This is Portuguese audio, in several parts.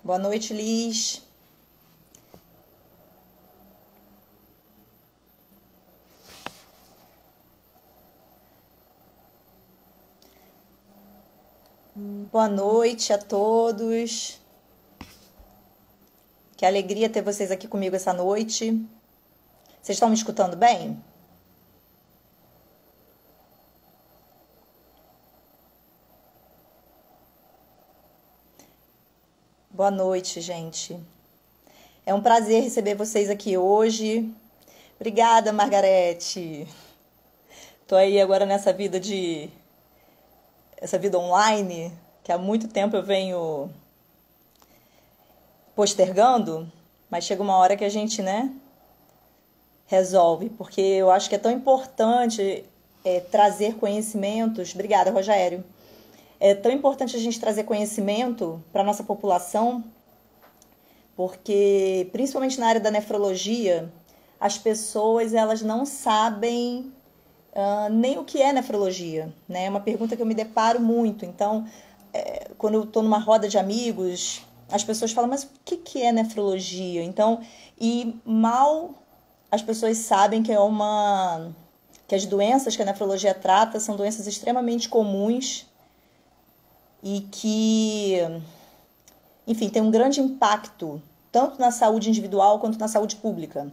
Boa noite, Liz. Boa noite a todos. Que alegria ter vocês aqui comigo essa noite. Vocês estão me escutando bem? Boa noite, gente. É um prazer receber vocês aqui hoje. Obrigada, Margarete. Tô aí agora essa vida online, que há muito tempo eu venho postergando, mas chega uma hora que a gente, né, resolve, porque eu acho que é tão importante trazer conhecimentos. Obrigada, Rogério. É tão importante a gente trazer conhecimento para a nossa população, porque, principalmente na área da nefrologia, as pessoas elas não sabem nem o que é nefrologia, né? É uma pergunta que eu me deparo muito. Então, quando eu estou numa roda de amigos, as pessoas falam, mas o que é nefrologia? Então, e mal as pessoas sabem que as doenças que a nefrologia trata são doenças extremamente comuns e que, enfim, tem um grande impacto tanto na saúde individual quanto na saúde pública.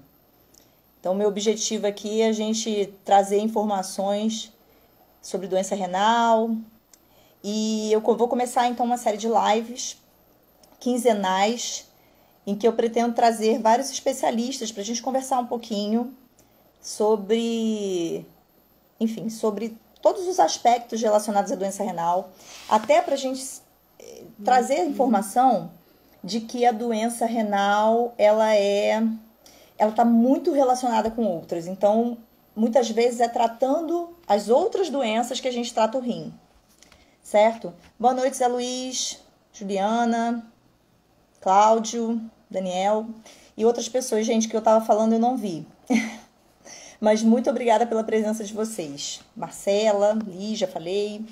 Então, meu objetivo aqui é a gente trazer informações sobre doença renal. E eu vou começar, então, uma série de lives quinzenais em que eu pretendo trazer vários especialistas para a gente conversar um pouquinho sobre, enfim, sobre todos os aspectos relacionados à doença renal, até para a gente trazer a informação de que a doença renal, ela está muito relacionada com outras. Então, muitas vezes é tratando as outras doenças que a gente trata o rim, certo? Boa noite, Zé Luiz, Juliana, Cláudio, Daniel e outras pessoas, gente, que eu estava falando eu não vi. Mas muito obrigada pela presença de vocês. Marcela, Liz, já falei.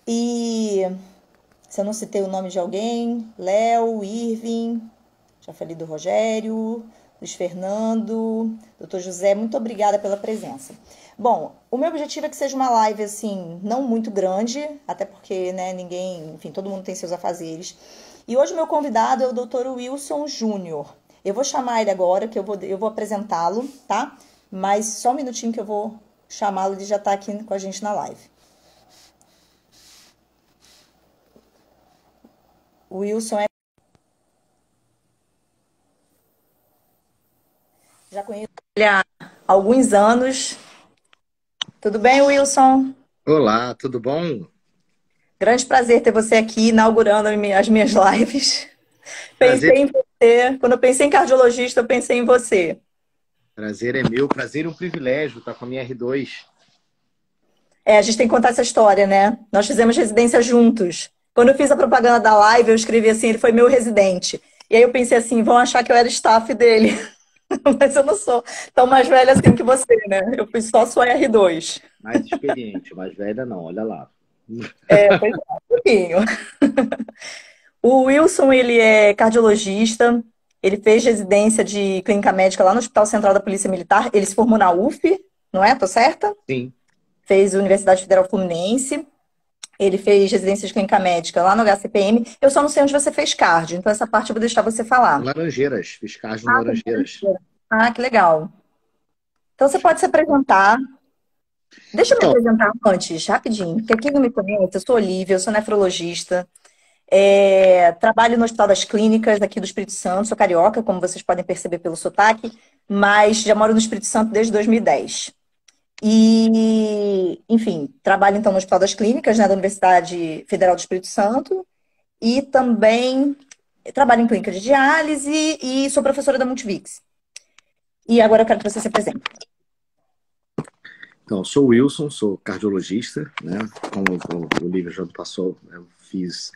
E se eu não citei o nome de alguém, Léo, Irving, já falei do Rogério, Luiz Fernando, Dr. José, muito obrigada pela presença. Bom, o meu objetivo é que seja uma live, assim, não muito grande, até porque, né, ninguém, enfim, todo mundo tem seus afazeres. E hoje o meu convidado é o Dr. Wilson Júnior. Eu vou chamar ele agora, que eu vou apresentá-lo, tá? Mas só um minutinho que eu vou chamá-lo, ele já tá aqui com a gente na live. O Wilson já conheço ele há alguns anos. Tudo bem, Wilson? Olá, tudo bom? Grande prazer ter você aqui inaugurando as minhas lives. Prazer, Pensei em você. Quando eu pensei em cardiologista, eu pensei em você. prazer é meu, prazer e um privilégio estar com a minha R2. A gente tem que contar essa história, né? Nós fizemos residência juntos. Quando eu fiz a propaganda da live, eu escrevi assim, ele foi meu residente. E aí eu pensei assim, vão achar que eu era staff dele. Mas eu não sou tão mais velha assim que você, né? Eu fui só sua R2. Mais experiente, mais velha não, olha lá. Pois é, um pouquinho. O Wilson, ele é cardiologista, ele fez residência de clínica médica lá no Hospital Central da Polícia Militar, ele se formou na UF, não é? Tô certa? Sim, Fez Universidade Federal Fluminense, ele fez residência de clínica médica lá no HCPM. Eu só não sei onde você fez cardio, então essa parte eu vou deixar você falar. Laranjeiras, fiz cardio em Ah, Laranjeiras. que legal. Então você pode se apresentar. Deixa eu me Então, apresentar antes, rapidinho, porque quem não me conhece, eu sou Olivia, eu sou nefrologista. Trabalho no Hospital das Clínicas aqui do Espírito Santo, sou carioca, como vocês podem perceber pelo sotaque, mas já moro no Espírito Santo desde 2010. E, enfim, trabalho então no Hospital das Clínicas, né, da Universidade Federal do Espírito Santo, e também trabalho em clínica de diálise e sou professora da Multivix. E agora eu quero que você se apresente. sou o Wilson, sou cardiologista, né? Como o Olivia já passou, eu fiz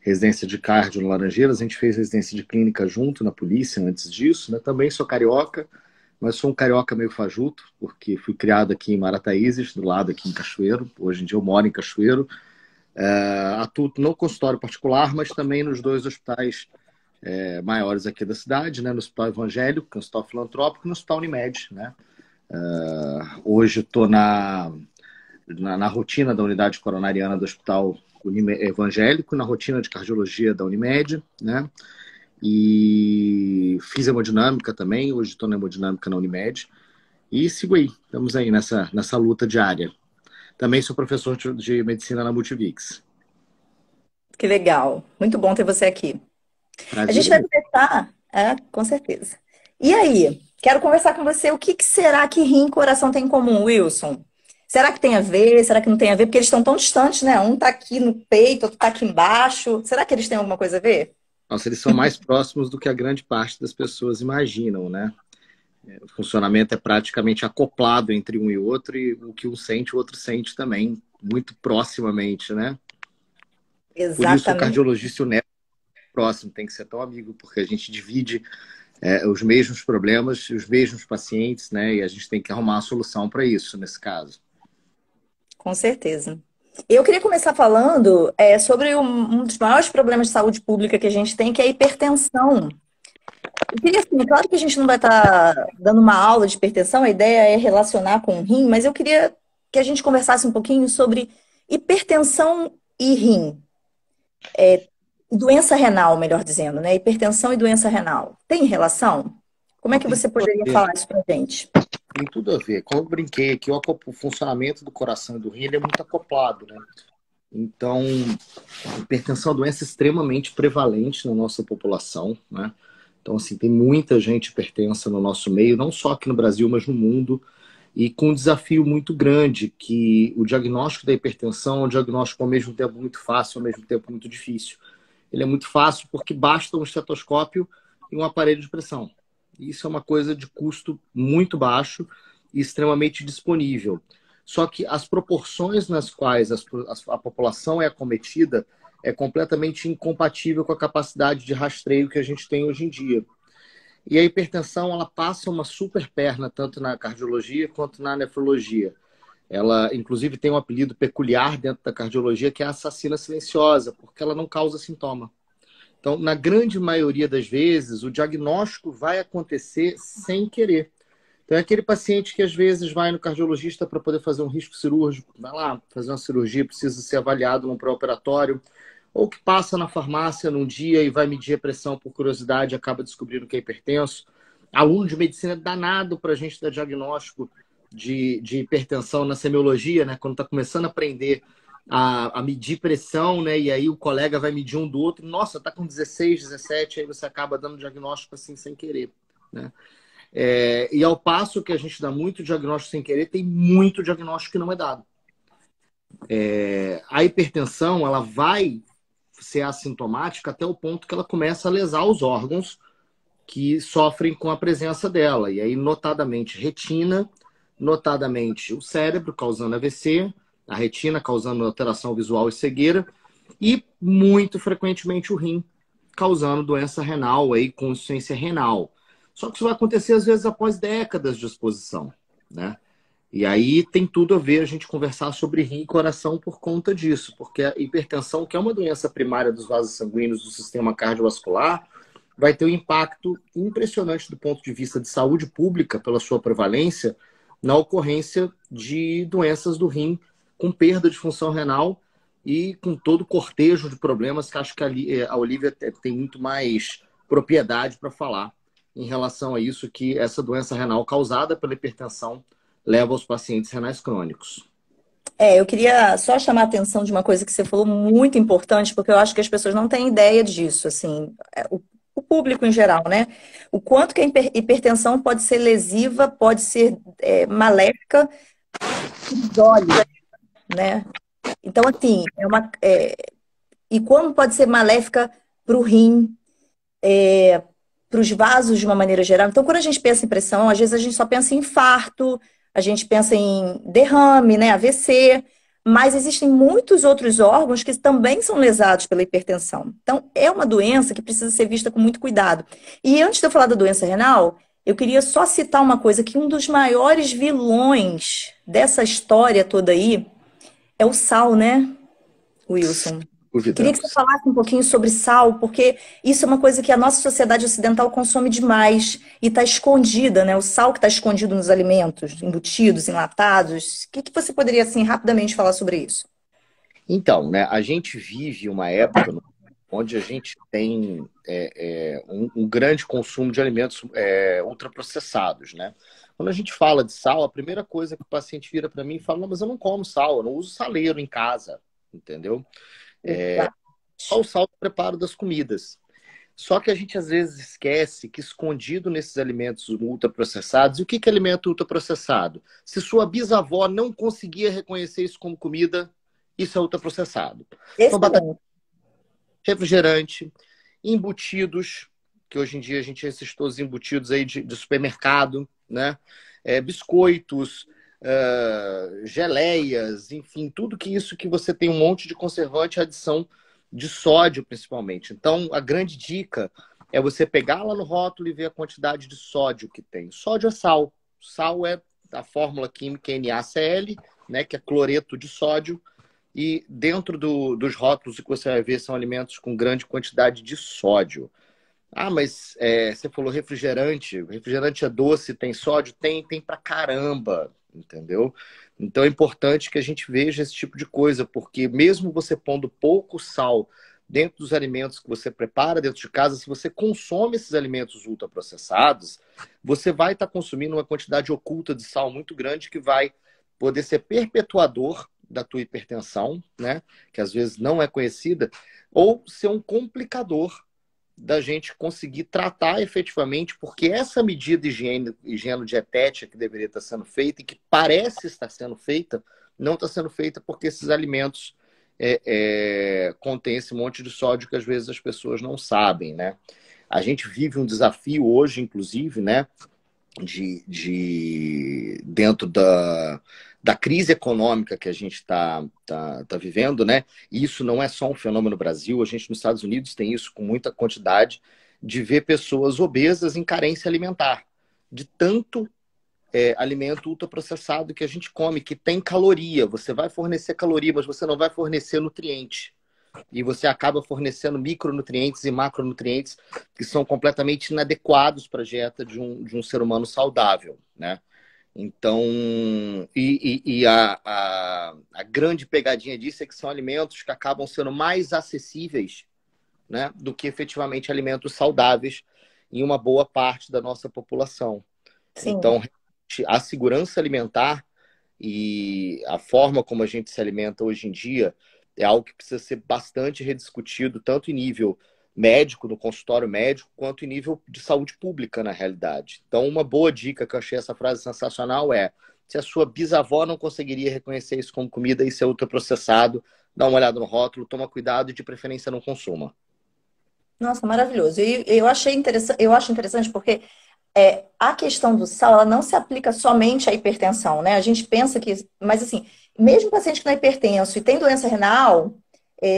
residência de cardio no Laranjeiras, a gente fez residência de clínica junto na polícia antes disso, né? Também sou carioca, mas sou um carioca meio fajuto, porque fui criado aqui em Marataízes, do lado aqui em Cachoeiro. Hoje em dia eu moro em Cachoeiro. Atuo no consultório particular, mas também nos dois hospitais maiores aqui da cidade, né? No Hospital Evangélico, que é um hospital filantrópico, e no Hospital Unimed, né? Hoje estou na rotina da unidade coronariana do Hospital Evangélico, na rotina de cardiologia da Unimed, né? E fiz hemodinâmica também, hoje estou na hemodinâmica na Unimed. E sigo aí, estamos aí nessa luta diária. Também sou professor de medicina na Multivix. Que legal. Muito bom ter você aqui. A Prazer gente é vai meu. conversar, com certeza. E aí, quero conversar com você. O que será que rim e coração têm em comum, Wilson? Será que tem a ver? Será que não tem a ver? Porque eles estão tão distantes, né? Um tá aqui no peito, outro tá aqui embaixo. Será que eles têm alguma coisa a ver? Nossa, eles são mais próximos do que a grande parte das pessoas imaginam, né? O funcionamento é praticamente acoplado entre um e outro, e o que um sente, o outro sente também, muito proximamente, né? Por isso o Exatamente. cardiologista e o neuro próximo tem que ser tão amigo, porque a gente divide os mesmos problemas, os mesmos pacientes, né? E a gente tem que arrumar a solução para isso, nesse caso. Com certeza. Eu queria começar falando sobre um dos maiores problemas de saúde pública que a gente tem, que é a hipertensão. Eu queria, assim, é claro que a gente não vai estar dando uma aula de hipertensão, a ideia é relacionar com o rim, mas eu queria que a gente conversasse um pouquinho sobre hipertensão e rim. Doença renal, melhor dizendo, né? Hipertensão e doença renal. Tem relação? Como é Não, que tem você tudo a poderia ver. falar isso pra gente? Tem tudo a ver. Como eu brinquei aqui, o funcionamento do coração e do rim ele é muito acoplado, né? Então, a hipertensão é uma doença extremamente prevalente na nossa população, né? Então, assim, tem muita gente hipertensa no nosso meio, não só aqui no Brasil, mas no mundo, e com um desafio muito grande, que o diagnóstico da hipertensão é um diagnóstico ao mesmo tempo muito fácil, ao mesmo tempo muito difícil. Ele é muito fácil porque basta um estetoscópio e um aparelho de pressão. Isso é uma coisa de custo muito baixo e extremamente disponível. Só que as proporções nas quais a população é acometida é completamente incompatível com a capacidade de rastreio que a gente tem hoje em dia. E a hipertensão, ela passa uma super perna tanto na cardiologia quanto na nefrologia. Ela, inclusive, tem um apelido peculiar dentro da cardiologia, que é a assassina silenciosa, porque ela não causa sintoma. Então, na grande maioria das vezes, o diagnóstico vai acontecer sem querer. Então, é aquele paciente que às vezes vai no cardiologista para poder fazer um risco cirúrgico, vai lá fazer uma cirurgia, precisa ser avaliado num pré-operatório, ou que passa na farmácia num dia e vai medir a pressão por curiosidade e acaba descobrindo que é hipertenso. Aluno de medicina é danado para a gente dar diagnóstico de hipertensão na semiologia, né? Quando está começando a aprender a medir pressão, né? E aí o colega vai medir um do outro. Nossa, tá com 16, 17, aí você acaba dando diagnóstico assim sem querer, né? E ao passo que a gente dá muito diagnóstico sem querer, tem muito diagnóstico que não é dado. A hipertensão, ela vai ser assintomática até o ponto que ela começa a lesar os órgãos que sofrem com a presença dela. E aí, notadamente, retina, notadamente o cérebro, causando AVC, a retina causando alteração visual e cegueira, e muito frequentemente o rim, causando doença renal, aí, com insuficiência renal. Só que isso vai acontecer, às vezes, após décadas de exposição, né? E aí tem tudo a ver a gente conversar sobre rim e coração por conta disso, porque a hipertensão, que é uma doença primária dos vasos sanguíneos do sistema cardiovascular, vai ter um impacto impressionante do ponto de vista de saúde pública, pela sua prevalência, na ocorrência de doenças do rim, com perda de função renal e com todo o cortejo de problemas que acho que a Olivia tem muito mais propriedade para falar em relação a isso, que essa doença renal causada pela hipertensão leva aos pacientes renais crônicos. Eu queria só chamar a atenção de uma coisa que você falou muito importante, porque eu acho que as pessoas não têm ideia disso, assim, o público em geral, né? O quanto que a hipertensão pode ser lesiva, pode ser maléfica para os olhos, né? Então, assim, e como pode ser maléfica para o rim, para os vasos de uma maneira geral. Então, quando a gente pensa em pressão, às vezes a gente só pensa em infarto, a gente pensa em derrame, né, AVC, mas existem muitos outros órgãos que também são lesados pela hipertensão. Então, é uma doença que precisa ser vista com muito cuidado. E antes de eu falar da doença renal, eu queria só citar uma coisa, que um dos maiores vilões dessa história toda aí é o sal, né? Wilson. Queria que você Dúvidas. falasse um pouquinho sobre sal, porque isso é uma coisa que a nossa sociedade ocidental consome demais e está escondida, né? O sal que está escondido nos alimentos, embutidos, enlatados. O que que você poderia, assim, rapidamente falar sobre isso? Então, né, a gente vive uma época onde a gente tem um grande consumo de alimentos ultraprocessados, né? Quando a gente fala de sal, a primeira coisa que o paciente vira para mim e fala, não, mas eu não como sal, eu não uso saleiro em casa, entendeu? Exato. Só o sal do preparo das comidas. Só que a gente às vezes esquece que escondido nesses alimentos ultraprocessados, e o que que é alimento ultraprocessado? Se sua bisavó não conseguia reconhecer isso como comida, isso é ultraprocessado. Então, batata, Excelente. refrigerante, embutidos, que hoje em dia a gente assiste todos os embutidos aí de supermercado, né? Biscoitos, geleias, enfim, tudo que isso que você tem um monte de conservante e adição de sódio, principalmente. Então, a grande dica é você pegar lá no rótulo e ver a quantidade de sódio que tem. Sódio é sal. Sal é a fórmula química NaCl, né, que é cloreto de sódio. E dentro dos rótulos que você vai ver são alimentos com grande quantidade de sódio. Ah, mas você falou refrigerante. Refrigerante é doce, tem sódio? Tem pra caramba, entendeu? Então é importante que a gente veja esse tipo de coisa, porque mesmo você pondo pouco sal dentro dos alimentos que você prepara dentro de casa, se você consome esses alimentos ultraprocessados, você vai estar consumindo uma quantidade oculta de sal muito grande que vai poder ser perpetuador da tua hipertensão, né? Que às vezes não é conhecida, ou ser um complicador da gente conseguir tratar efetivamente, porque essa medida higieno-dietética que deveria estar sendo feita e que parece estar sendo feita, não está sendo feita porque esses alimentos contêm esse monte de sódio que às vezes as pessoas não sabem, né? A gente vive um desafio hoje, inclusive, né? Dentro da crise econômica que a gente tá vivendo, né? E isso não é só um fenômeno no Brasil, a gente nos Estados Unidos tem isso com muita quantidade de ver pessoas obesas em carência alimentar, de tanto alimento ultraprocessado que a gente come, que tem caloria. Você vai fornecer caloria, mas você não vai fornecer nutriente. E você acaba fornecendo micronutrientes e macronutrientes que são completamente inadequados para a dieta de um ser humano saudável, né? Então, a grande pegadinha disso é que são alimentos que acabam sendo mais acessíveis, né, do que efetivamente alimentos saudáveis em uma boa parte da nossa população. Sim. Então, a segurança alimentar e a forma como a gente se alimenta hoje em dia é algo que precisa ser bastante rediscutido, tanto em nível médico, no consultório médico, quanto em nível de saúde pública, na realidade. Então, uma boa dica, que eu achei essa frase sensacional, é: se a sua bisavó não conseguiria reconhecer isso como comida, isso é ultraprocessado, dá uma olhada no rótulo, toma cuidado e de preferência não consuma. Nossa, maravilhoso. E eu achei interessante, eu acho interessante porque a questão do sal, ela não se aplica somente à hipertensão, né? A gente pensa que, mas assim, mesmo o paciente que não é hipertenso e tem doença renal,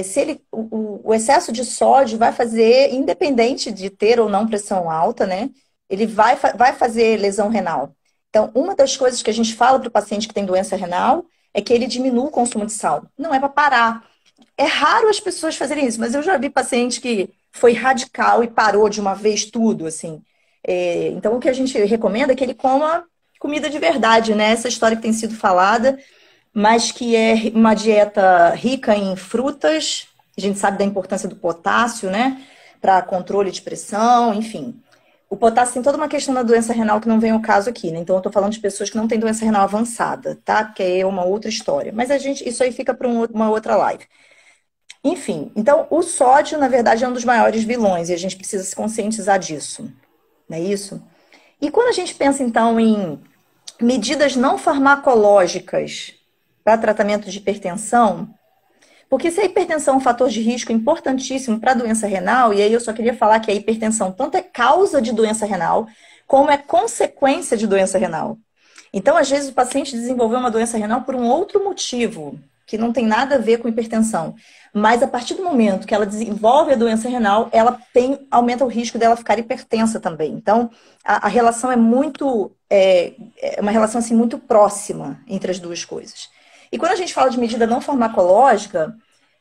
se ele, o excesso de sódio vai fazer, independente de ter ou não pressão alta, né? Ele vai fazer lesão renal. Então, uma das coisas que a gente fala para o paciente que tem doença renal é que ele diminua o consumo de sal. Não é para parar. É raro as pessoas fazerem isso, mas eu já vi paciente que foi radical e parou de uma vez tudo, assim. Então, o que a gente recomenda é que ele coma comida de verdade, né? Essa história que tem sido falada, mas que é uma dieta rica em frutas. A gente sabe da importância do potássio, né? Para controle de pressão, enfim. O potássio tem toda uma questão da doença renal que não vem ao caso aqui, né? Então, eu tô falando de pessoas que não têm doença renal avançada, tá? Que é uma outra história. Mas isso aí fica para uma outra live. Enfim, então o sódio, na verdade, é um dos maiores vilões e a gente precisa se conscientizar disso, não é isso? E quando a gente pensa, então, em medidas não farmacológicas para tratamento de hipertensão, porque se a hipertensão é um fator de risco importantíssimo para a doença renal, e aí eu só queria falar que a hipertensão tanto é causa de doença renal, como é consequência de doença renal. Então, às vezes, o paciente desenvolveu uma doença renal por um outro motivo, que não tem nada a ver com hipertensão. Mas a partir do momento que ela desenvolve a doença renal, aumenta o risco dela ficar hipertensa também. Então, a relação é uma relação assim, muito próxima entre as duas coisas. E quando a gente fala de medida não farmacológica,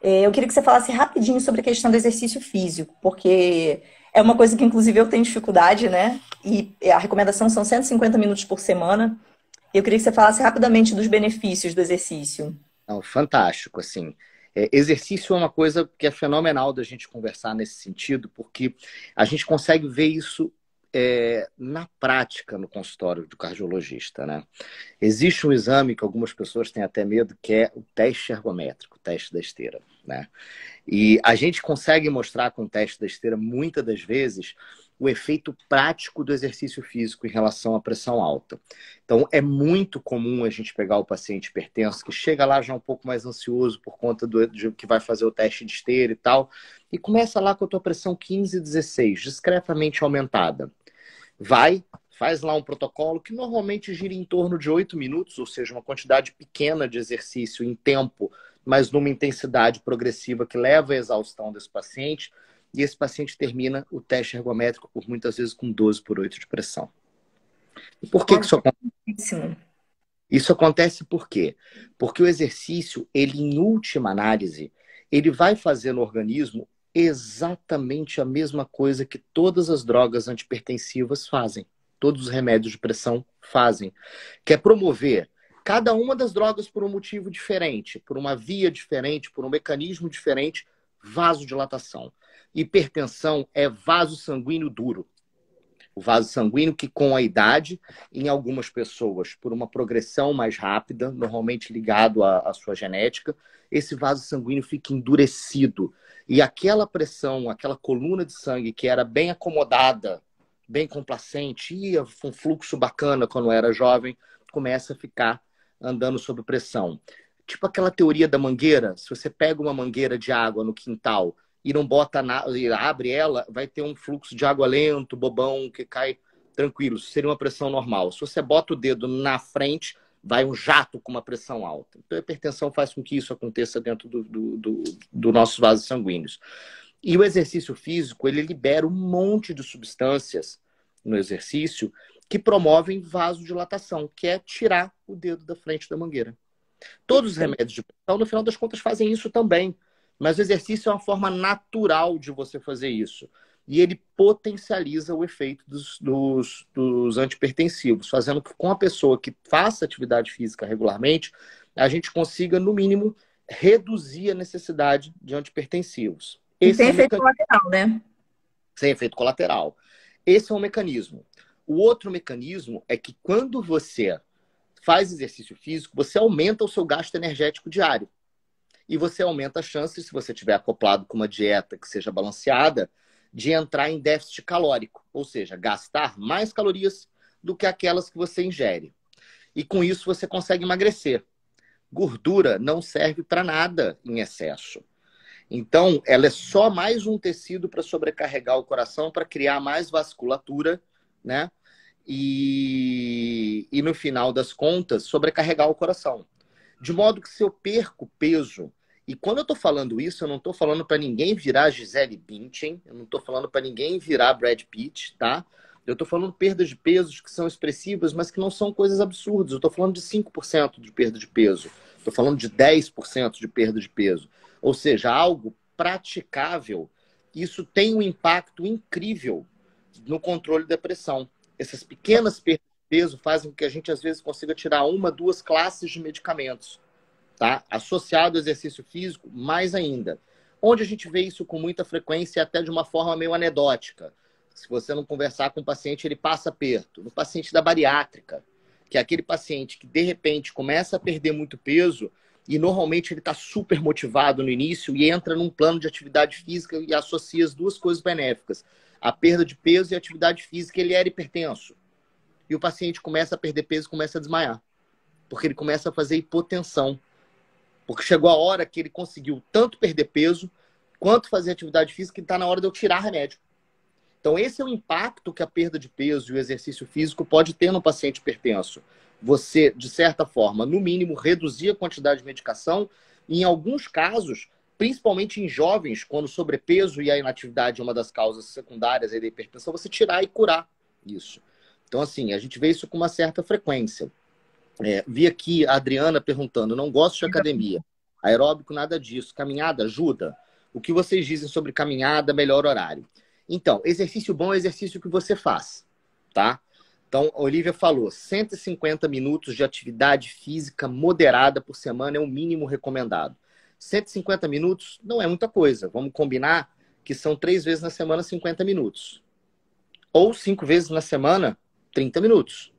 Eu queria que você falasse rapidinho sobre a questão do exercício físico, porque é uma coisa que, inclusive, eu tenho dificuldade, né? E a recomendação são 150 minutos por semana. Eu queria que você falasse rapidamente dos benefícios do exercício. Não, fantástico, assim. Exercício é uma coisa que é fenomenal da gente conversar nesse sentido, porque a gente consegue ver isso na prática no consultório do cardiologista, né? Existe um exame que algumas pessoas têm até medo, que é o teste ergométrico, o teste da esteira, né? E a gente consegue mostrar com o teste da esteira, muitas das vezes, o efeito prático do exercício físico em relação à pressão alta. Então, é muito comum a gente pegar o paciente hipertenso, que chega lá já um pouco mais ansioso por conta de que vai fazer o teste de esteira e tal, e começa lá com a tua pressão 15, 16, discretamente aumentada. Faz lá um protocolo que normalmente gira em torno de 8 minutos, ou seja, uma quantidade pequena de exercício em tempo, mas numa intensidade progressiva que leva à exaustão desse paciente, e esse paciente termina o teste ergométrico por muitas vezes com 12/8 de pressão. E por que isso acontece? Muitíssimo. Isso acontece por quê? Porque o exercício, ele em última análise, ele vai fazer no organismo exatamente a mesma coisa que todas as drogas antipertensivas fazem. Todos os remédios de pressão fazem. Que é promover cada uma das drogas por um motivo diferente, por uma via diferente, por um mecanismo diferente, vasodilatação. Hipertensão é vaso sanguíneo duro. O vaso sanguíneo que, com a idade, em algumas pessoas, por uma progressão mais rápida, normalmente ligado à sua genética, esse vaso sanguíneo fica endurecido. E aquela pressão, aquela coluna de sangue que era bem acomodada, bem complacente, ia com um fluxo bacana quando era jovem, começa a ficar andando sob pressão. Tipo aquela teoria da mangueira, se você pega uma mangueira de água no quintal e não bota nada, e abre ela, vai ter um fluxo de água lento, bobão, que cai tranquilo. Isso seria uma pressão normal. Se você bota o dedo na frente, vai um jato com uma pressão alta. Então, a hipertensão faz com que isso aconteça dentro do nossos vasos sanguíneos. E o exercício físico, ele libera um monte de substâncias no exercício que promovem vasodilatação, que é tirar o dedo da frente da mangueira. Todos os remédios de pressão, no final das contas, fazem isso também. Mas o exercício é uma forma natural de você fazer isso. E ele potencializa o efeito dos antipertensivos, fazendo que com a pessoa que faça atividade física regularmente, a gente consiga, no mínimo, reduzir a necessidade de antipertensivos. E Esse sem é um efeito mecanismo. colateral, né? Sem efeito colateral. Esse é um mecanismo. O outro mecanismo é que quando você faz exercício físico, você aumenta o seu gasto energético diário. E você aumenta a chance, se você estiver acoplado com uma dieta que seja balanceada, de entrar em déficit calórico. Ou seja, gastar mais calorias do que aquelas que você ingere. E com isso você consegue emagrecer. Gordura não serve para nada em excesso. Então, ela é só mais um tecido para sobrecarregar o coração, para criar mais vasculatura, né? E no final das contas, sobrecarregar o coração. De modo que se eu perco peso, e quando eu estou falando isso, eu não estou falando para ninguém virar Gisele Bündchen, eu não estou falando para ninguém virar Brad Pitt, tá? Eu estou falando perdas de pesos que são expressivas, mas que não são coisas absurdas. Eu estou falando de 5% de perda de peso. Estou falando de 10% de perda de peso. Ou seja, algo praticável. Isso tem um impacto incrível no controle da pressão. Essas pequenas perdas de peso fazem com que a gente, às vezes, consiga tirar uma, duas classes de medicamentos, tá? Associado ao exercício físico, mais ainda. Onde a gente vê isso com muita frequência e até de uma forma meio anedótica. Se você não conversar com o paciente, ele passa aperto. No paciente da bariátrica, que é aquele paciente que, de repente, começa a perder muito peso e, normalmente, ele está super motivado no início e entra num plano de atividade física e associa as duas coisas benéficas. A perda de peso e a atividade física, ele era hipertenso. E o paciente começa a perder peso e começa a desmaiar. Porque ele começa a fazer hipotensão. Porque chegou a hora que ele conseguiu tanto perder peso quanto fazer atividade física e está na hora de eu tirar remédio. Então, esse é o impacto que a perda de peso e o exercício físico pode ter no paciente hipertenso. Você, de certa forma, no mínimo, reduzir a quantidade de medicação e, em alguns casos, principalmente em jovens, quando o sobrepeso e a inatividade é uma das causas secundárias da hipertensão, você tirar e curar isso. Então, assim, a gente vê isso com uma certa frequência. Vi aqui a Adriana perguntando, não gosto de academia. Aeróbico, nada disso. Caminhada ajuda? O que vocês dizem sobre caminhada, melhor horário? Então, exercício bom é exercício que você faz, tá? Então, a Olivia falou, 150 minutos de atividade física moderada por semana é o mínimo recomendado. 150 minutos não é muita coisa. Vamos combinar que são 3 vezes na semana 50 minutos. Ou 5 vezes na semana, 30 minutos.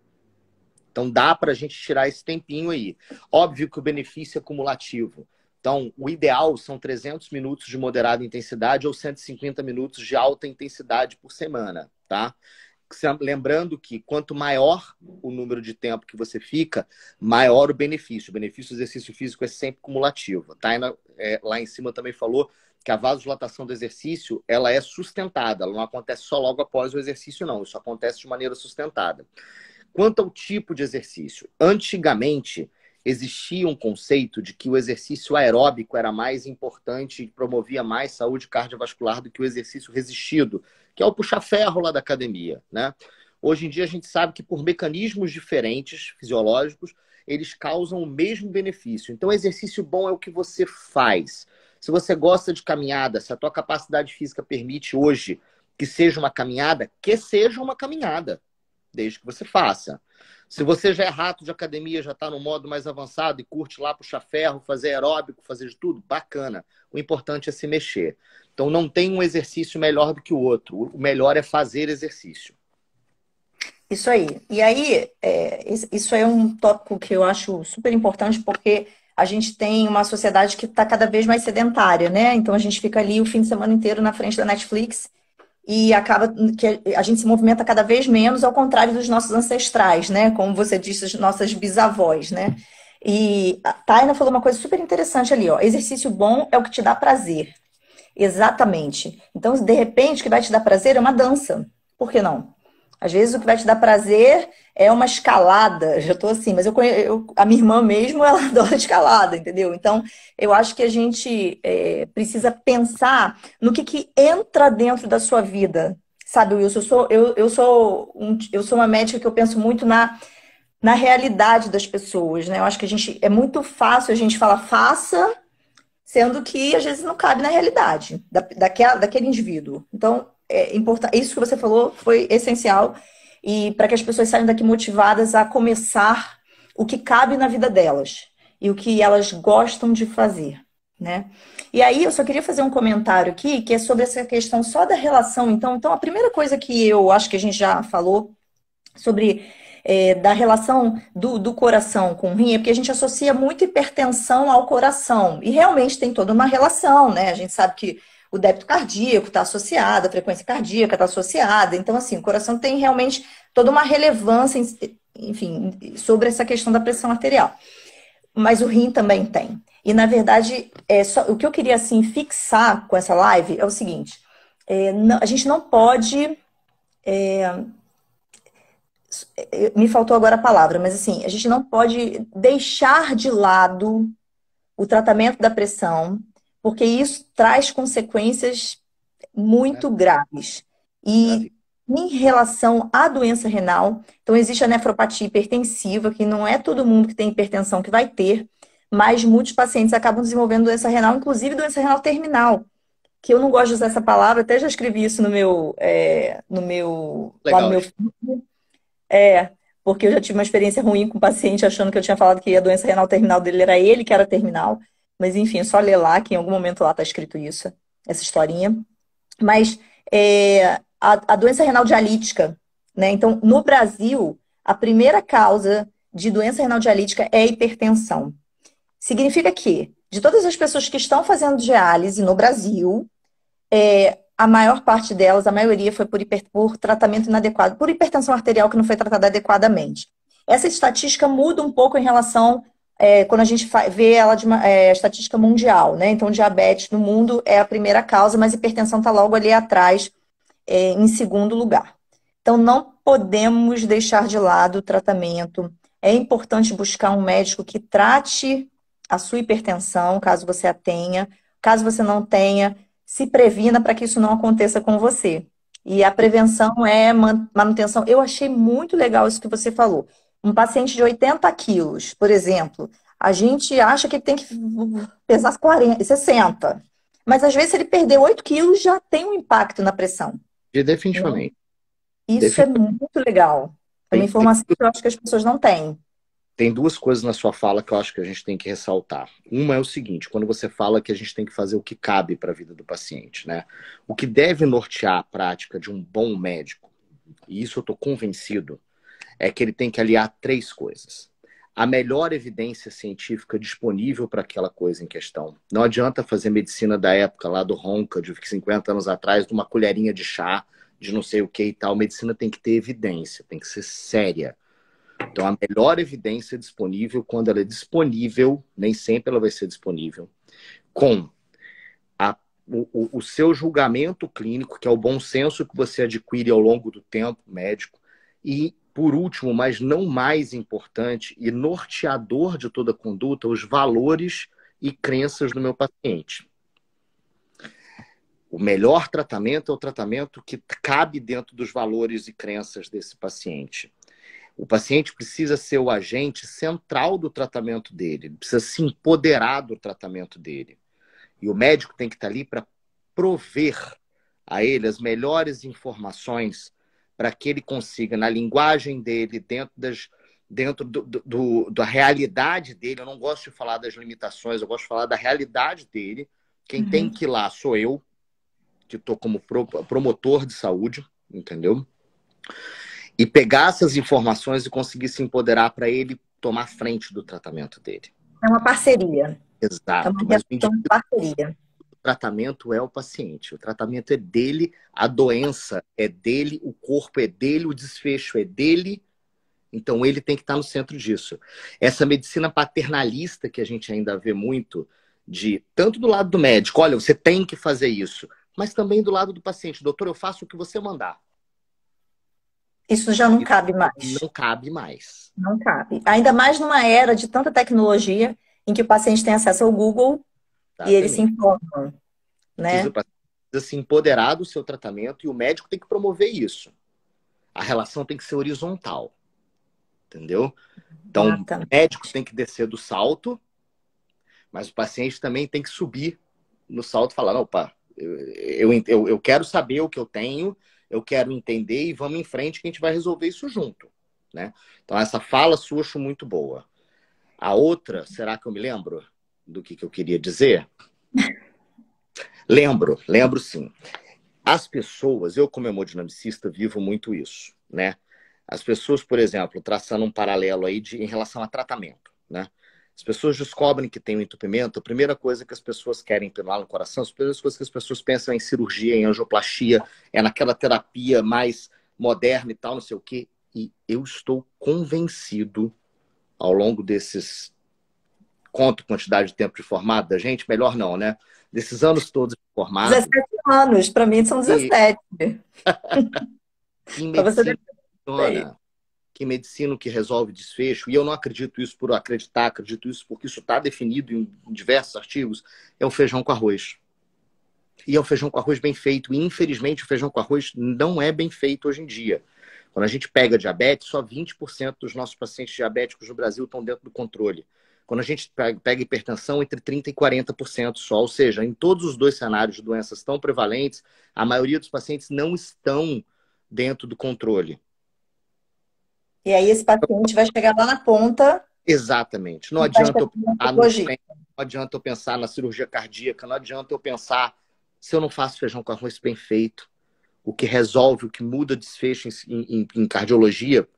Então, dá para a gente tirar esse tempinho aí. Óbvio que o benefício é cumulativo. Então, o ideal são 300 minutos de moderada intensidade ou 150 minutos de alta intensidade por semana, tá? Lembrando que quanto maior o número de tempo que você fica, maior o benefício. O benefício do exercício físico é sempre cumulativo. Tá? Lá em cima também falou que a vasodilatação do exercício ela é sustentada. Ela não acontece só logo após o exercício, não. Isso acontece de maneira sustentada. Quanto ao tipo de exercício, antigamente existia um conceito de que o exercício aeróbico era mais importante e promovia mais saúde cardiovascular do que o exercício resistido, que é o puxa-ferro lá da academia, né? Hoje em dia a gente sabe que por mecanismos diferentes, fisiológicos, eles causam o mesmo benefício. Então, exercício bom é o que você faz. Se você gosta de caminhada, se a tua capacidade física permite hoje que seja uma caminhada, que seja uma caminhada, desde que você faça. Se você já é rato de academia, já está no modo mais avançado e curte lá puxar ferro, fazer aeróbico, fazer de tudo, bacana. O importante é se mexer. Então não tem um exercício melhor do que o outro. O melhor é fazer exercício. Isso aí. E aí, isso é um tópico que eu acho super importante, porque a gente tem uma sociedade que está cada vez mais sedentária, né? Então a gente fica ali o fim de semana inteiro na frente da Netflix e acaba que a gente se movimenta cada vez menos, ao contrário dos nossos ancestrais, né? Como você disse, as nossas bisavós, né? E a Taina falou uma coisa super interessante ali, ó. Exercício bom é o que te dá prazer. Exatamente. Então, de repente, o que vai te dar prazer é uma dança. Por que não? Às vezes o que vai te dar prazer é uma escalada. Já estou assim, mas a minha irmã mesmo, ela adora escalada, entendeu? Então, eu acho que a gente precisa pensar no que entra dentro da sua vida. Sabe, Wilson, eu sou uma médica que eu penso muito na realidade das pessoas, né? Eu acho que é muito fácil a gente falar faça, sendo que às vezes não cabe na realidade daquele indivíduo. Então, isso que você falou foi essencial e para que as pessoas saiam daqui motivadas a começar o que cabe na vida delas e o que elas gostam de fazer, né? E aí eu só queria fazer um comentário aqui que é sobre essa questão só da relação. Então a primeira coisa que eu acho que a gente já falou sobre da relação do coração com o rim é porque a gente associa muito hipertensão ao coração e realmente tem toda uma relação, né? A gente sabe que o débito cardíaco está associado, a frequência cardíaca está associada. Então, assim, o coração tem realmente toda uma relevância, enfim, sobre essa questão da pressão arterial. Mas o rim também tem. E, na verdade, o que eu queria, assim, fixar com essa live é o seguinte. A gente não pode... me faltou agora a palavra, mas, assim, a gente não pode deixar de lado o tratamento da pressão, porque isso traz consequências muito graves. E em relação à doença renal, então existe a nefropatia hipertensiva, que não é todo mundo que tem hipertensão que vai ter, mas muitos pacientes acabam desenvolvendo doença renal, inclusive doença renal terminal, que eu não gosto de usar essa palavra, até já escrevi isso lá no meu filme. Porque eu já tive uma experiência ruim com o paciente achando que eu tinha falado que a doença renal terminal dele era ele que era terminal. Mas, enfim, é só ler lá, que em algum momento lá está escrito isso, essa historinha. Mas a doença renal dialítica, né? Então, no Brasil, a primeira causa de doença renal dialítica é a hipertensão. Significa que, de todas as pessoas que estão fazendo diálise no Brasil, a maior parte delas, a maioria, foi por tratamento inadequado, por hipertensão arterial que não foi tratada adequadamente. Essa estatística muda um pouco em relação... quando a gente vê ela de uma estatística mundial, né? Então, diabetes no mundo é a primeira causa, mas hipertensão está logo ali atrás, em segundo lugar. Então, não podemos deixar de lado o tratamento. É importante buscar um médico que trate a sua hipertensão, caso você a tenha. Caso você não tenha, se previna para que isso não aconteça com você. E a prevenção é manutenção. Eu achei muito legal isso que você falou. Um paciente de 80 quilos, por exemplo, A gente acha que ele tem que pesar 40, 60. Mas às vezes, se ele perder 8 quilos, já tem um impacto na pressão, E né? definitivamente. Isso é muito legal. É uma Tem, tem, informação que eu acho que as pessoas não têm. tem duas coisas na sua fala que eu acho que a gente tem que ressaltar. Uma é o seguinte, quando você fala que a gente tem que fazer o que cabe para a vida do paciente, né? O que deve nortear a prática de um bom médico, e isso eu estou convencido, é que ele tem que aliar três coisas. A melhor evidência científica disponível para aquela coisa em questão. Não adianta fazer medicina da época lá do Ronca, de 50 anos atrás, de uma colherinha de chá, de não sei o que e tal. Medicina tem que ter evidência, tem que ser séria. Então, a melhor evidência disponível, quando ela é disponível, nem sempre ela vai ser disponível, com o seu julgamento clínico, que é o bom senso que você adquire ao longo do tempo médico, e, por último, mas não mais importante, e norteador de toda a conduta, os valores e crenças do meu paciente. O melhor tratamento é o tratamento que cabe dentro dos valores e crenças desse paciente. O paciente precisa ser o agente central do tratamento dele, ele precisa se empoderar do tratamento dele. E o médico tem que estar ali para prover a ele as melhores informações para que ele consiga, na linguagem dele, dentro da realidade dele, eu não gosto de falar das limitações, eu gosto de falar da realidade dele. Quem tem que ir lá sou eu, que estou como promotor de saúde, entendeu? E pegar essas informações e conseguir se empoderar para ele tomar frente do tratamento dele. É uma parceria. É Exato. uma Mas relação de parceria. o tratamento é o paciente. O tratamento é dele, a doença é dele, o corpo é dele, o desfecho é dele. Então ele tem que estar no centro disso. Essa medicina paternalista que a gente ainda vê muito, tanto do lado do médico, olha, você tem que fazer isso, mas também do lado do paciente. Doutor, eu faço o que você mandar. Isso já não cabe mais. Não cabe mais. Não cabe. Ainda mais numa era de tanta tecnologia em que o paciente tem acesso ao Google e ele se Exatamente. informa, O né? paciente precisa se empoderar do seu tratamento e o médico tem que promover isso. A relação tem que ser horizontal. Entendeu? Então, o Exatamente. médico tem que descer do salto, mas o paciente também tem que subir no salto e falar, não, opa, eu quero saber o que eu tenho, eu quero entender e vamos em frente que a gente vai resolver isso junto, né? Então, essa fala sua eu acho muito boa. A outra, será que eu me lembro do que eu queria dizer? Lembro sim. As pessoas, eu como hemodinamicista vivo muito isso, né? As pessoas, por exemplo, traçando um paralelo aí em relação a tratamento, né? As pessoas descobrem que tem um entupimento, a primeira coisa que as pessoas querem lá no coração, as primeiras coisas que as pessoas pensam é em cirurgia, em angioplastia, é naquela terapia mais moderna e tal, não sei o quê. E eu estou convencido, ao longo desses... Conto quantidade de tempo de formado da gente? Melhor não, né? Desses anos todos de formado. 17 anos, para mim são E 17. que Para você medicina deve ter. funciona, que medicina que resolve desfecho, e eu não acredito isso por acreditar, acredito isso porque isso está definido em diversos artigos, é o feijão com arroz. E é o feijão com arroz bem feito. E, infelizmente, o feijão com arroz não é bem feito hoje em dia. Quando a gente pega diabetes, só 20% dos nossos pacientes diabéticos no Brasil estão dentro do controle. Quando a gente pega hipertensão, entre 30% e 40% só. Ou seja, em todos os dois cenários de doenças tão prevalentes, a maioria dos pacientes não estão dentro do controle. E aí esse paciente vai chegar lá na ponta Exatamente. Não e vai adianta chegar eu na pensar no oncologia. trem, não adianta eu pensar na cirurgia cardíaca, não adianta eu pensar se eu não faço feijão com arroz bem feito. O que resolve, o que muda desfecho em cardiologia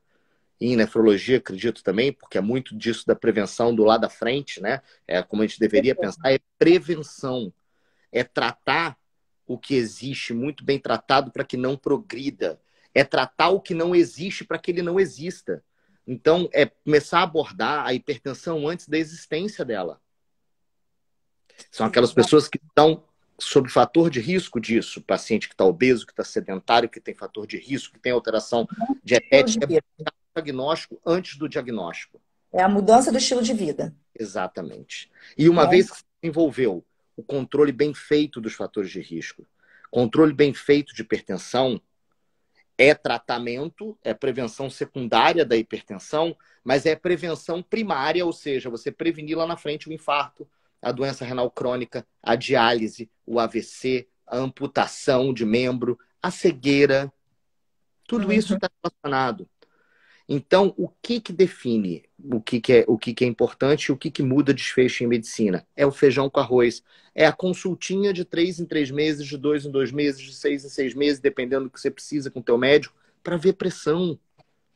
e em nefrologia, acredito também, porque é muito disso da prevenção do lado da frente, né? É como a gente deveria pensar, é prevenção. É tratar o que existe muito bem tratado para que não progrida. É tratar o que não existe para que ele não exista. Então, é começar a abordar a hipertensão antes da existência dela. São aquelas pessoas que estão sob fator de risco disso. Paciente que está obeso, que está sedentário, que tem fator de risco, que tem alteração Estilo de dietética. É vida. diagnóstico antes do diagnóstico. É a mudança do estilo de vida. Exatamente. E uma Né? vez que se desenvolveu o controle bem feito dos fatores de risco, controle bem feito de hipertensão, É tratamento, é prevenção secundária da hipertensão, mas é prevenção primária, ou seja, você prevenir lá na frente o infarto, a doença renal crônica, a diálise, o AVC, a amputação de membro, a cegueira. Tudo isso está relacionado. Então, o que define o que é importante e o que muda desfecho em medicina? É o feijão com arroz. É a consultinha de 3 em 3 meses, de 2 em 2 meses, de 6 em 6 meses, dependendo do que você precisa com o teu médico, para ver pressão,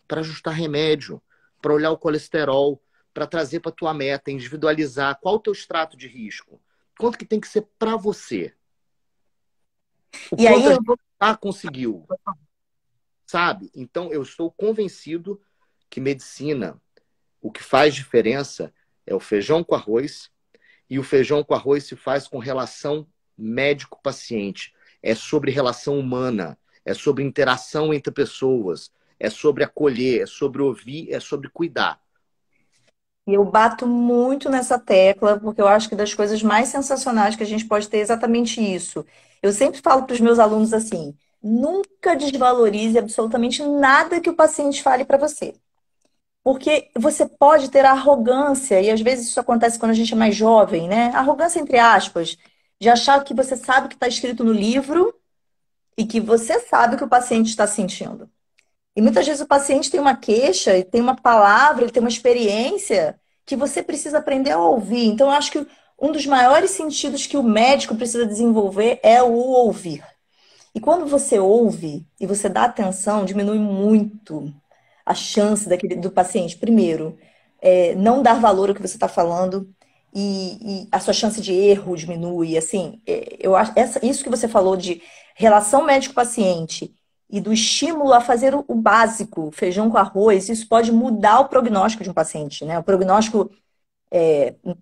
para ajustar remédio, para olhar o colesterol, para trazer para tua meta, individualizar qual o teu extrato de risco. Quanto que tem que ser para você? O e quanto aí a gente já conseguiu. Sabe? Então, eu estou convencido que medicina, o que faz diferença é o feijão com arroz, e o feijão com arroz se faz com relação médico-paciente. É sobre relação humana, é sobre interação entre pessoas, é sobre acolher, é sobre ouvir, é sobre cuidar. E eu bato muito nessa tecla, porque eu acho que das coisas mais sensacionais que a gente pode ter é exatamente isso. Eu sempre falo para os meus alunos assim: nunca desvalorize absolutamente nada que o paciente fale para você. Porque você pode ter arrogância, e às vezes isso acontece quando a gente é mais jovem, né? Arrogância, entre aspas, de achar que você sabe o que está escrito no livro e que você sabe o que o paciente está sentindo. E muitas vezes o paciente tem uma queixa, ele tem uma palavra, ele tem uma experiência que você precisa aprender a ouvir. Então, eu acho que um dos maiores sentidos que o médico precisa desenvolver é o ouvir. E quando você ouve e você dá atenção, diminui muito a chance do paciente, primeiro, não dar valor ao que você está falando e a sua chance de erro diminui. Assim, eu acho isso que você falou de relação médico-paciente e do estímulo a fazer o básico, feijão com arroz, isso pode mudar o prognóstico de um paciente, né? O prognóstico,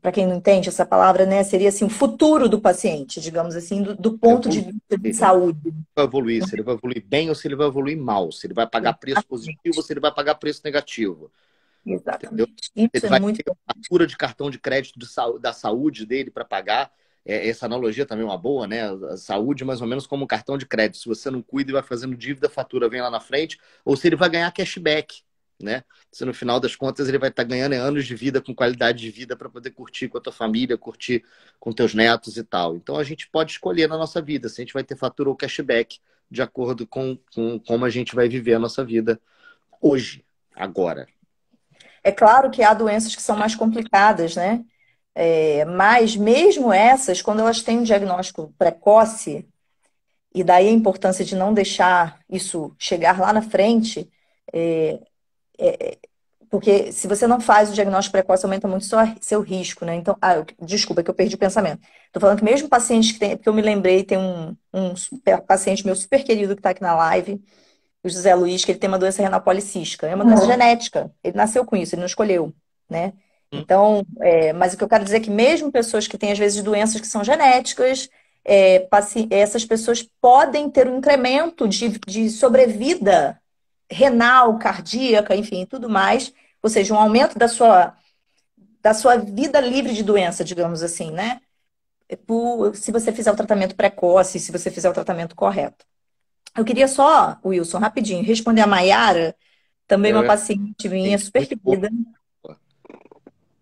para quem não entende essa palavra, né, seria assim, o futuro do paciente, digamos assim, do ponto de vista de saúde. Vai evoluir, se ele vai evoluir bem ou se ele vai evoluir mal, se ele vai pagar preço positivo ou se ele vai pagar preço negativo. Exatamente. Entendeu? Isso ele é vai muito ter a fatura de cartão de crédito da saúde dele para pagar. Essa analogia também é uma boa, né? A saúde mais ou menos como um cartão de crédito. Se você não cuida e vai fazendo dívida, a fatura vem lá na frente, ou se ele vai ganhar cashback, né? Se no final das contas ele vai estar ganhando anos de vida com qualidade de vida para poder curtir com a tua família, curtir com teus netos e tal. Então a gente pode escolher na nossa vida se a gente vai ter fatura ou cashback de acordo com como a gente vai viver a nossa vida hoje, agora. É claro que há doenças que são mais complicadas, né? Mas mesmo essas, quando elas têm um diagnóstico precoce, e daí a importância de não deixar isso chegar lá na frente, porque se você não faz o diagnóstico precoce, aumenta muito seu risco, né? Então, desculpa que eu perdi o pensamento. Estou falando que mesmo pacientes que tem, porque eu me lembrei, tem um paciente meu super querido que está aqui na live, o José Luiz, que ele tem uma doença renal policística. É uma doença genética. Ele nasceu com isso, ele não escolheu, né? Então, mas o que eu quero dizer é que mesmo pessoas que têm, às vezes, doenças que são genéticas, essas pessoas podem ter um incremento de sobrevida renal, cardíaca, enfim, tudo mais. Ou seja, um aumento da sua vida livre de doença, digamos assim, né? Se você fizer o tratamento precoce, se você fizer o tratamento correto. Eu queria só, Wilson, rapidinho, responder a Maiara, também uma paciente minha, super querida.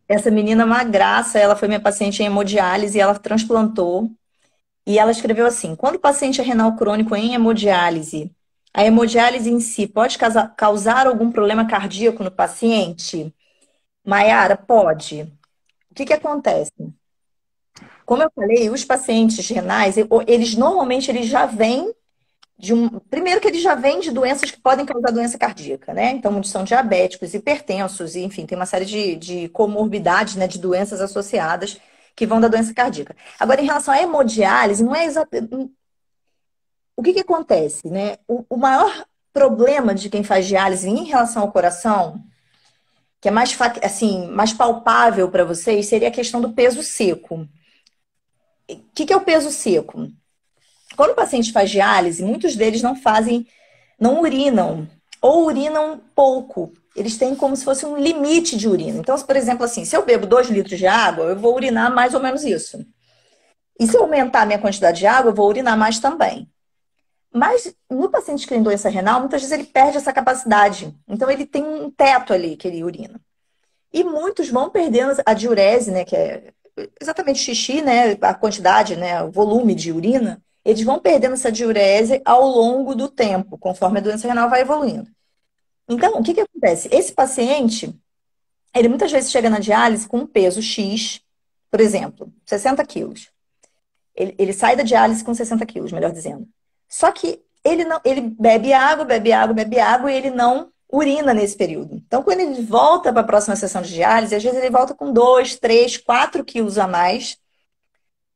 Essa menina é uma graça, ela foi minha paciente em hemodiálise e ela transplantou. E ela escreveu assim: quando o paciente é renal crônico em hemodiálise, a hemodiálise em si pode causar algum problema cardíaco no paciente? Maiara, pode. O que acontece? Como eu falei, os pacientes renais, eles normalmente já vêm primeiro que eles já vêm de doenças que podem causar doença cardíaca, né? Então, muitos são diabéticos, hipertensos, e, enfim, tem uma série de comorbidades, né, de doenças associadas que vão da doença cardíaca. Agora, em relação à hemodiálise, não é exatamente... O que acontece, né? O maior problema de quem faz diálise em relação ao coração, que é mais, assim, mais palpável para vocês, seria a questão do peso seco. O que é o peso seco? Quando o paciente faz diálise, muitos deles não urinam, ou urinam pouco. Eles têm como se fosse um limite de urina. Então, por exemplo, assim, se eu bebo 2 litros de água, eu vou urinar mais ou menos isso. E se eu aumentar a minha quantidade de água, eu vou urinar mais também. Mas no paciente que tem doença renal, muitas vezes ele perde essa capacidade. Então ele tem um teto ali que ele urina. E muitos vão perdendo a diurese, né, que é exatamente xixi, né, a quantidade, né, o volume de urina. Eles vão perdendo essa diurese ao longo do tempo, conforme a doença renal vai evoluindo. Então, o que que acontece? Esse paciente, ele muitas vezes chega na diálise com um peso X, por exemplo, 60 quilos. Ele sai da diálise com 60 quilos, melhor dizendo. Só que ele não, ele bebe água, bebe água, bebe água e ele não urina nesse período. Então, quando ele volta para a próxima sessão de diálise, às vezes ele volta com 2, 3, 4 quilos a mais,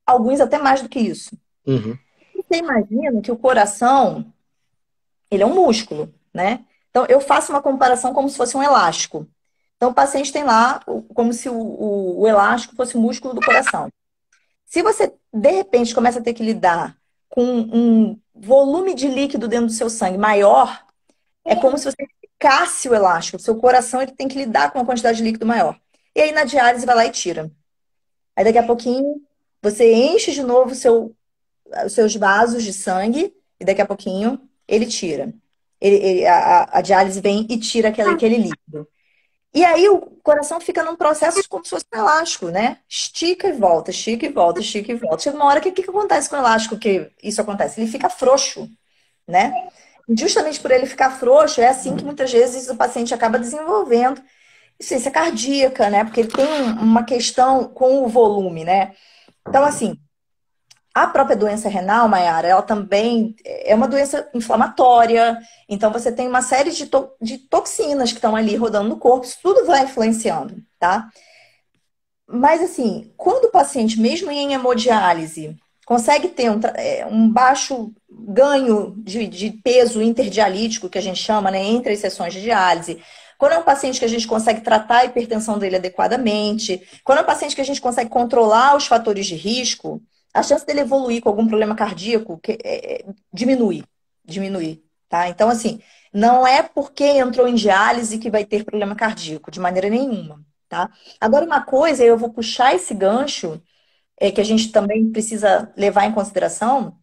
alguns até mais do que isso. Uhum. Você imagina que o coração, ele é um músculo, né? Então, eu faço uma comparação como se fosse um elástico. Então, o paciente tem lá como se o elástico fosse o músculo do coração. Se você, de repente, começa a ter que lidar com um volume de líquido dentro do seu sangue maior, é como se você ficasse o elástico. O seu coração ele tem que lidar com uma quantidade de líquido maior. E aí, na diálise, vai lá e tira. Aí, daqui a pouquinho, você enche de novo os seus vasos de sangue, e daqui a pouquinho, ele tira. A diálise vem e tira aquele líquido. E aí o coração fica num processo como se fosse um elástico, né? Estica e volta, estica e volta, estica e volta. Chega uma hora que o que acontece com o elástico que isso acontece? Ele fica frouxo, né? E justamente por ele ficar frouxo, é assim que muitas vezes o paciente acaba desenvolvendo insuficiência cardíaca, né? Porque ele tem uma questão com o volume, né? Então, assim, a própria doença renal, Mayara, ela também é uma doença inflamatória. Então, você tem uma série de toxinas que estão ali rodando no corpo. Isso tudo vai influenciando, tá? Mas, assim, quando o paciente, mesmo em hemodiálise, consegue ter um baixo ganho de peso interdialítico, que a gente chama, né, entre as sessões de diálise, quando é um paciente que a gente consegue tratar a hipertensão dele adequadamente, quando é um paciente que a gente consegue controlar os fatores de risco, a chance dele evoluir com algum problema cardíaco diminui, tá? Então, assim, não é porque entrou em diálise que vai ter problema cardíaco, de maneira nenhuma, tá? Agora, uma coisa, eu vou puxar esse gancho, que a gente também precisa levar em consideração,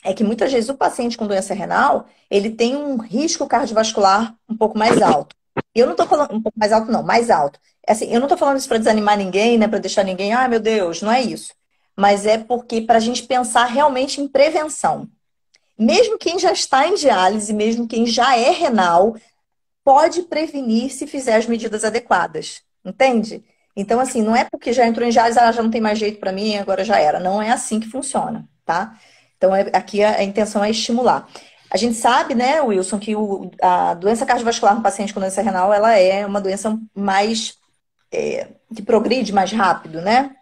é que muitas vezes o paciente com doença renal, ele tem um risco cardiovascular um pouco mais alto. Eu não estou falando um pouco mais alto, não, mais alto. Assim, eu não estou falando isso para desanimar ninguém, né, para deixar ninguém, ah, meu Deus, não é isso. Mas é porque para a gente pensar realmente em prevenção. Mesmo quem já está em diálise, mesmo quem já é renal, pode prevenir se fizer as medidas adequadas. Entende? Então, assim, não é porque já entrou em diálise, já não tem mais jeito para mim, agora já era. Não é assim que funciona, tá? Então, aqui a intenção é estimular. A gente sabe, né, Wilson, que a doença cardiovascular no paciente com doença renal, ela é uma doença mais, que progride mais rápido, né?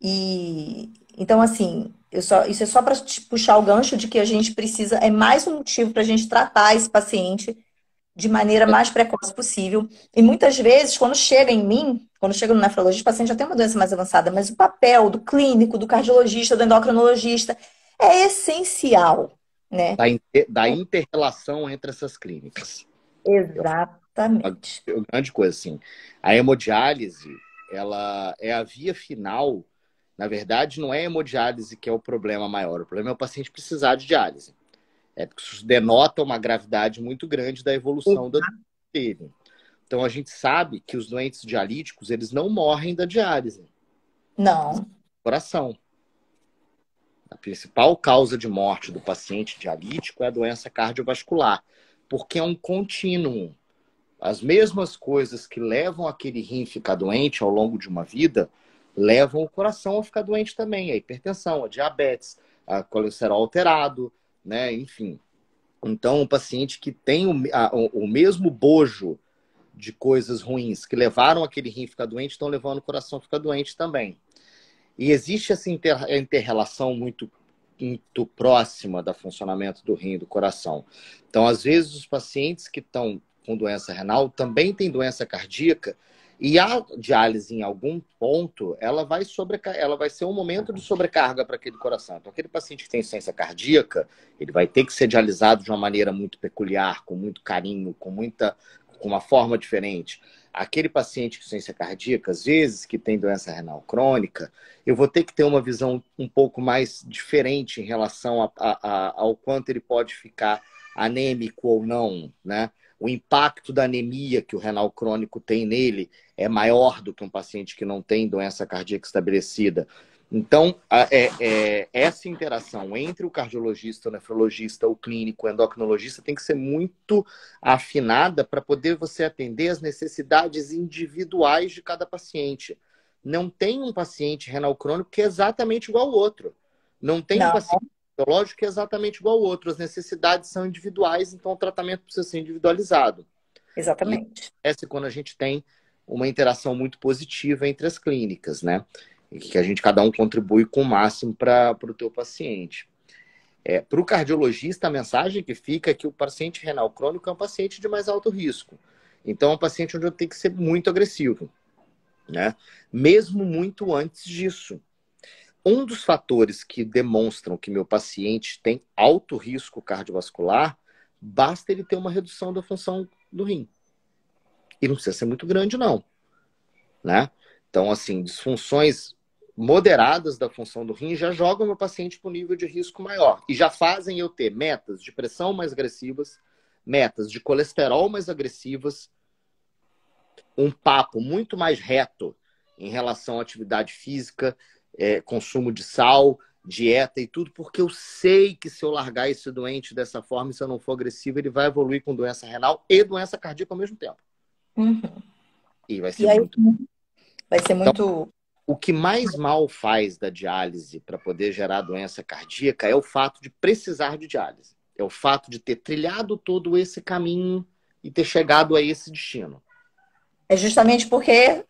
E, então, assim, isso é só para puxar o gancho de que a gente precisa, é mais um motivo para a gente tratar esse paciente de maneira mais precoce possível. E muitas vezes, quando chega em mim, quando chega no nefrologista, o paciente já tem uma doença mais avançada, mas o papel do clínico, do cardiologista, do endocrinologista é essencial, né? Da inter-relação entre essas clínicas. Exatamente. Uma grande coisa, assim. A hemodiálise, ela é a via final. Na verdade, não é a hemodiálise que é o problema maior. O problema é o paciente precisar de diálise. É porque isso denota uma gravidade muito grande da evolução da doença dele. Então, a gente sabe que os doentes dialíticos, eles não morrem da diálise. Não. Coração. A principal causa de morte do paciente dialítico é a doença cardiovascular, porque é um contínuo. As mesmas coisas que levam aquele rim a ficar doente ao longo de uma vida, levam o coração a ficar doente também. A hipertensão, a diabetes, a colesterol alterado, né? Enfim. Então, um paciente que tem o mesmo bojo de coisas ruins que levaram aquele rim a ficar doente, estão levando o coração a ficar doente também. E existe essa inter-relação muito, muito próxima do funcionamento do rim e do coração. Então, às vezes, os pacientes que estão com doença renal também têm doença cardíaca e a diálise, em algum ponto, ela vai ser um momento de sobrecarga para aquele coração. Então, aquele paciente que tem insuficiência cardíaca, ele vai ter que ser dialisado de uma maneira muito peculiar, com muito carinho, com uma forma diferente. aquele paciente com insuficiência cardíaca, às vezes, que tem doença renal crônica, eu vou ter que ter uma visão um pouco mais diferente em relação ao quanto ele pode ficar anêmico ou não, né? O impacto da anemia que o renal crônico tem nele é maior do que um paciente que não tem doença cardíaca estabelecida. Então, essa interação entre o cardiologista, o nefrologista, o clínico, o endocrinologista tem que ser muito afinada para poder você atender as necessidades individuais de cada paciente. Não tem um paciente renal crônico que é exatamente igual ao outro. Não tem um paciente cardiológico que é exatamente igual ao outro. As necessidades são individuais, então o tratamento precisa ser individualizado. Exatamente. E essa é quando a gente tem uma interação muito positiva entre as clínicas, né? E que cada um contribui com o máximo para o teu paciente. Para o cardiologista, a mensagem que fica é que o paciente renal crônico é um paciente de mais alto risco. Então, é um paciente onde eu tenho que ser muito agressivo, né? Mesmo muito antes disso. Um dos fatores que demonstram que meu paciente tem alto risco cardiovascular, basta ele ter uma redução da função do rim. E não precisa ser muito grande, não, né? Então, assim, disfunções moderadas da função do rim já jogam meu paciente para um nível de risco maior. E já fazem eu ter metas de pressão mais agressivas, metas de colesterol mais agressivas, um papo muito mais reto em relação à atividade física, consumo de sal, dieta e tudo, porque eu sei que se eu largar esse doente dessa forma, se eu não for agressivo, ele vai evoluir com doença renal e doença cardíaca ao mesmo tempo. Uhum. E vai ser muito... Vai ser muito... O que mais mal faz da diálise para poder gerar doença cardíaca é o fato de precisar de diálise. É o fato de ter trilhado todo esse caminho e ter chegado a esse destino. É justamente porque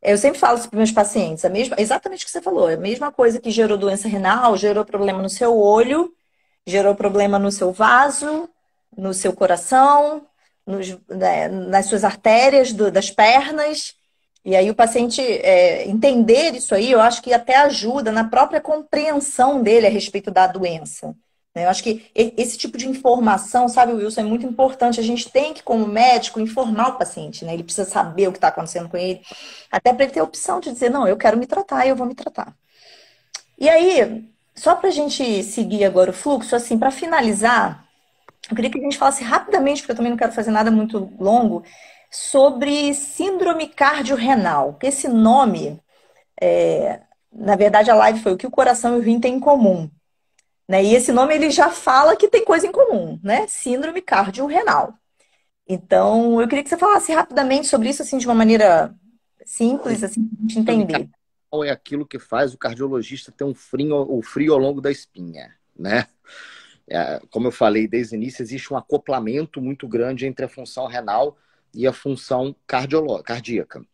eu sempre falo isso para meus pacientes, exatamente o que você falou, é a mesma coisa que gerou doença renal, gerou problema no seu olho, gerou problema no seu vaso, no seu coração, nas suas artérias das pernas. E aí o paciente entender isso aí, eu acho que até ajuda na própria compreensão dele a respeito da doença. Eu acho que esse tipo de informação, sabe, Wilson, é muito importante. A gente tem que, como médico, informar o paciente, né? Ele precisa saber o que está acontecendo com ele, até para ele ter a opção de dizer, não, eu quero me tratar, eu vou me tratar. E aí, só para a gente seguir agora o fluxo, assim, para finalizar, eu queria que a gente falasse rapidamente, porque eu também não quero fazer nada muito longo, sobre síndrome cardiorrenal. Porque esse nome, na verdade, a live foi o que o coração e o rim têm em comum. Né? E esse nome ele já fala que tem coisa em comum, né? Síndrome cardiorrenal. Então, eu queria que você falasse rapidamente sobre isso, assim, de uma maneira simples, assim, para a gente entender. É aquilo que faz o cardiologista ter um frio ao longo da espinha, né? Como eu falei desde o início, existe um acoplamento muito grande entre a função renal e a função cardíaca.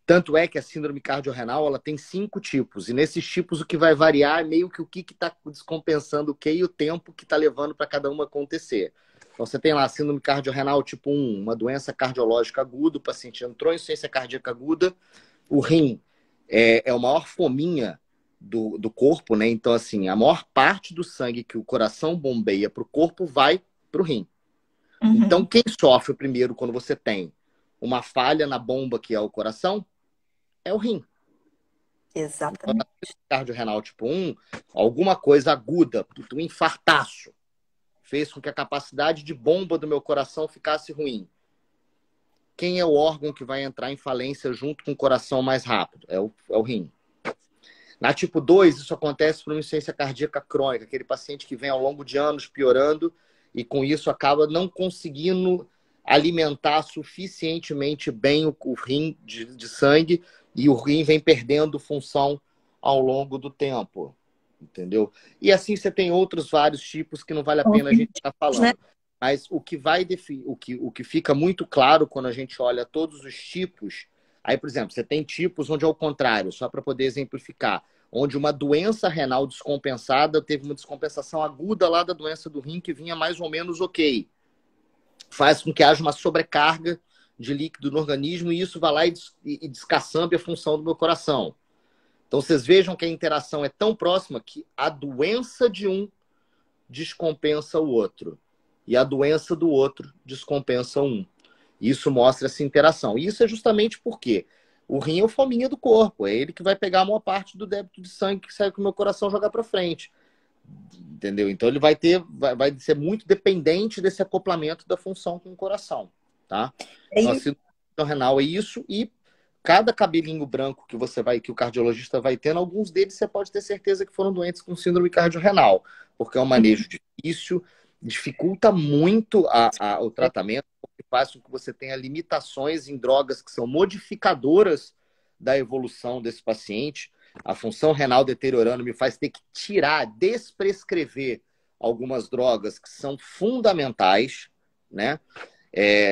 Tanto é que a síndrome cardiorrenal ela tem 5 tipos, e nesses tipos o que vai variar é meio que o que está descompensando o que e o tempo que está levando para cada uma acontecer. Então você tem lá a síndrome cardiorrenal tipo 1, uma doença cardiológica aguda, o paciente entrou em insuficiência cardíaca aguda, o rim é o maior fominha do corpo, né? Então, assim, a maior parte do sangue que o coração bombeia para o corpo vai para o rim. Uhum. Então, quem sofre primeiro quando você tem uma falha na bomba que é o coração é o rim. Exatamente. Então, cardiorrenal tipo 1, alguma coisa aguda, um infartaço, fez com que a capacidade de bomba do meu coração ficasse ruim. Quem é o órgão que vai entrar em falência junto com o coração mais rápido? É o rim. Na tipo 2, isso acontece por uma insuficiência cardíaca crônica, aquele paciente que vem ao longo de anos piorando e com isso acaba não conseguindo alimentar suficientemente bem o rim de sangue e o rim vem perdendo função ao longo do tempo, entendeu? E assim você tem outros vários tipos que não vale a pena a gente estar falando. Né? Mas o que vai definir, o que fica muito claro quando a gente olha todos os tipos, aí, por exemplo, você tem tipos onde é o contrário, só para poder exemplificar, onde uma doença renal descompensada teve uma descompensação aguda lá da doença do rim que vinha mais ou menos ok. Faz com que haja uma sobrecarga de líquido no organismo e isso vai lá e descaçambe a função do meu coração. Então, vocês vejam que a interação é tão próxima que a doença de um descompensa o outro. E a doença do outro descompensa um. Isso mostra essa interação. E isso é justamente porque o rim é o fominha do corpo, é ele que vai pegar a maior parte do débito de sangue que sai que o meu coração jogar para frente. Entendeu? Então ele vai ser muito dependente desse acoplamento da função com o coração, tá? Então a síndrome renal é isso, e cada cabelinho branco que o cardiologista vai tendo, alguns deles você pode ter certeza que foram doentes com síndrome cardiorrenal, porque é um manejo difícil, dificulta muito o tratamento, porque faz com que você tenha limitações em drogas que são modificadoras da evolução desse paciente. A função renal deteriorando me faz ter que desprescrever algumas drogas que são fundamentais, né?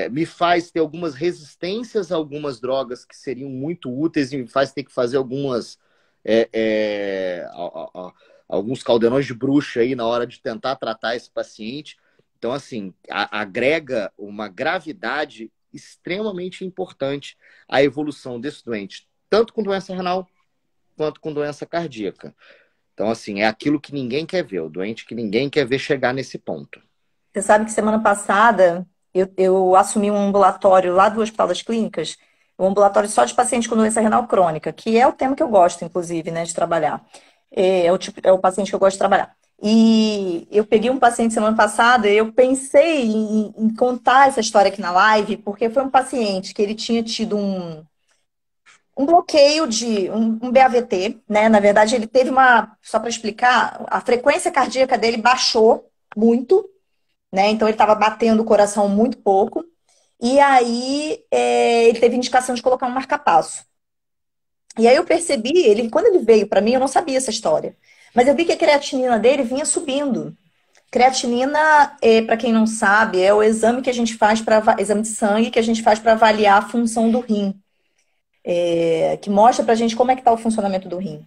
Me faz ter algumas resistências a algumas drogas que seriam muito úteis e me faz ter que fazer alguns caldeirões de bruxa aí na hora de tentar tratar esse paciente. Então, assim, agrega uma gravidade extremamente importante à evolução desse doente, tanto com doença renal quanto com doença cardíaca. Então, assim, é aquilo que ninguém quer ver, o doente que ninguém quer ver chegar nesse ponto. Você sabe que semana passada eu assumi um ambulatório lá do Hospital das Clínicas, um ambulatório só de pacientes com doença renal crônica, que é o tema que eu gosto, inclusive, né, de trabalhar. É o paciente que eu gosto de trabalhar. E eu peguei um paciente semana passada e eu pensei em contar essa história aqui na live, porque foi um paciente que ele tinha tido um bloqueio de um BAVT, né? Na verdade, ele teve só para explicar, a frequência cardíaca dele baixou muito, né? Então ele estava batendo o coração muito pouco. E aí ele teve indicação de colocar um marca-passo. E aí eu percebi, quando ele veio para mim, eu não sabia essa história. Mas eu vi que a creatinina dele vinha subindo. Creatinina, para quem não sabe, é o exame que a gente faz exame de sangue que a gente faz para avaliar a função do rim. Que mostra pra gente como é que tá o funcionamento do rim.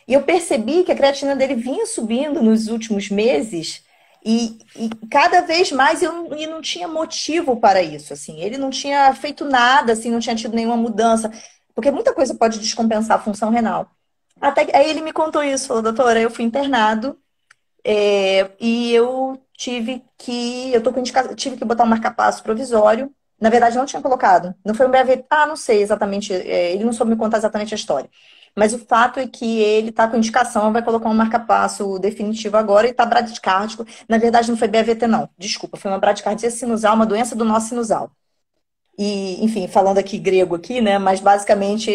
E eu percebi que a creatina dele vinha subindo nos últimos meses e cada vez mais e não tinha motivo para isso, assim. Ele não tinha feito nada, assim, não tinha tido nenhuma mudança, porque muita coisa pode descompensar a função renal. Aí ele me contou isso, falou, doutora, eu fui internado e eu tive que botar um marca-passo provisório. Na verdade, não tinha colocado. Não foi um BAVT. Não sei exatamente. Ele não soube me contar exatamente a história. Mas o fato é que ele está com indicação, vai colocar um marca-passo definitivo agora e está bradicárdico. Na verdade, não foi BAVT, não. Desculpa, foi uma bradicardia sinusal, uma doença do nó sinusal. E, enfim, falando aqui grego aqui, né? Mas basicamente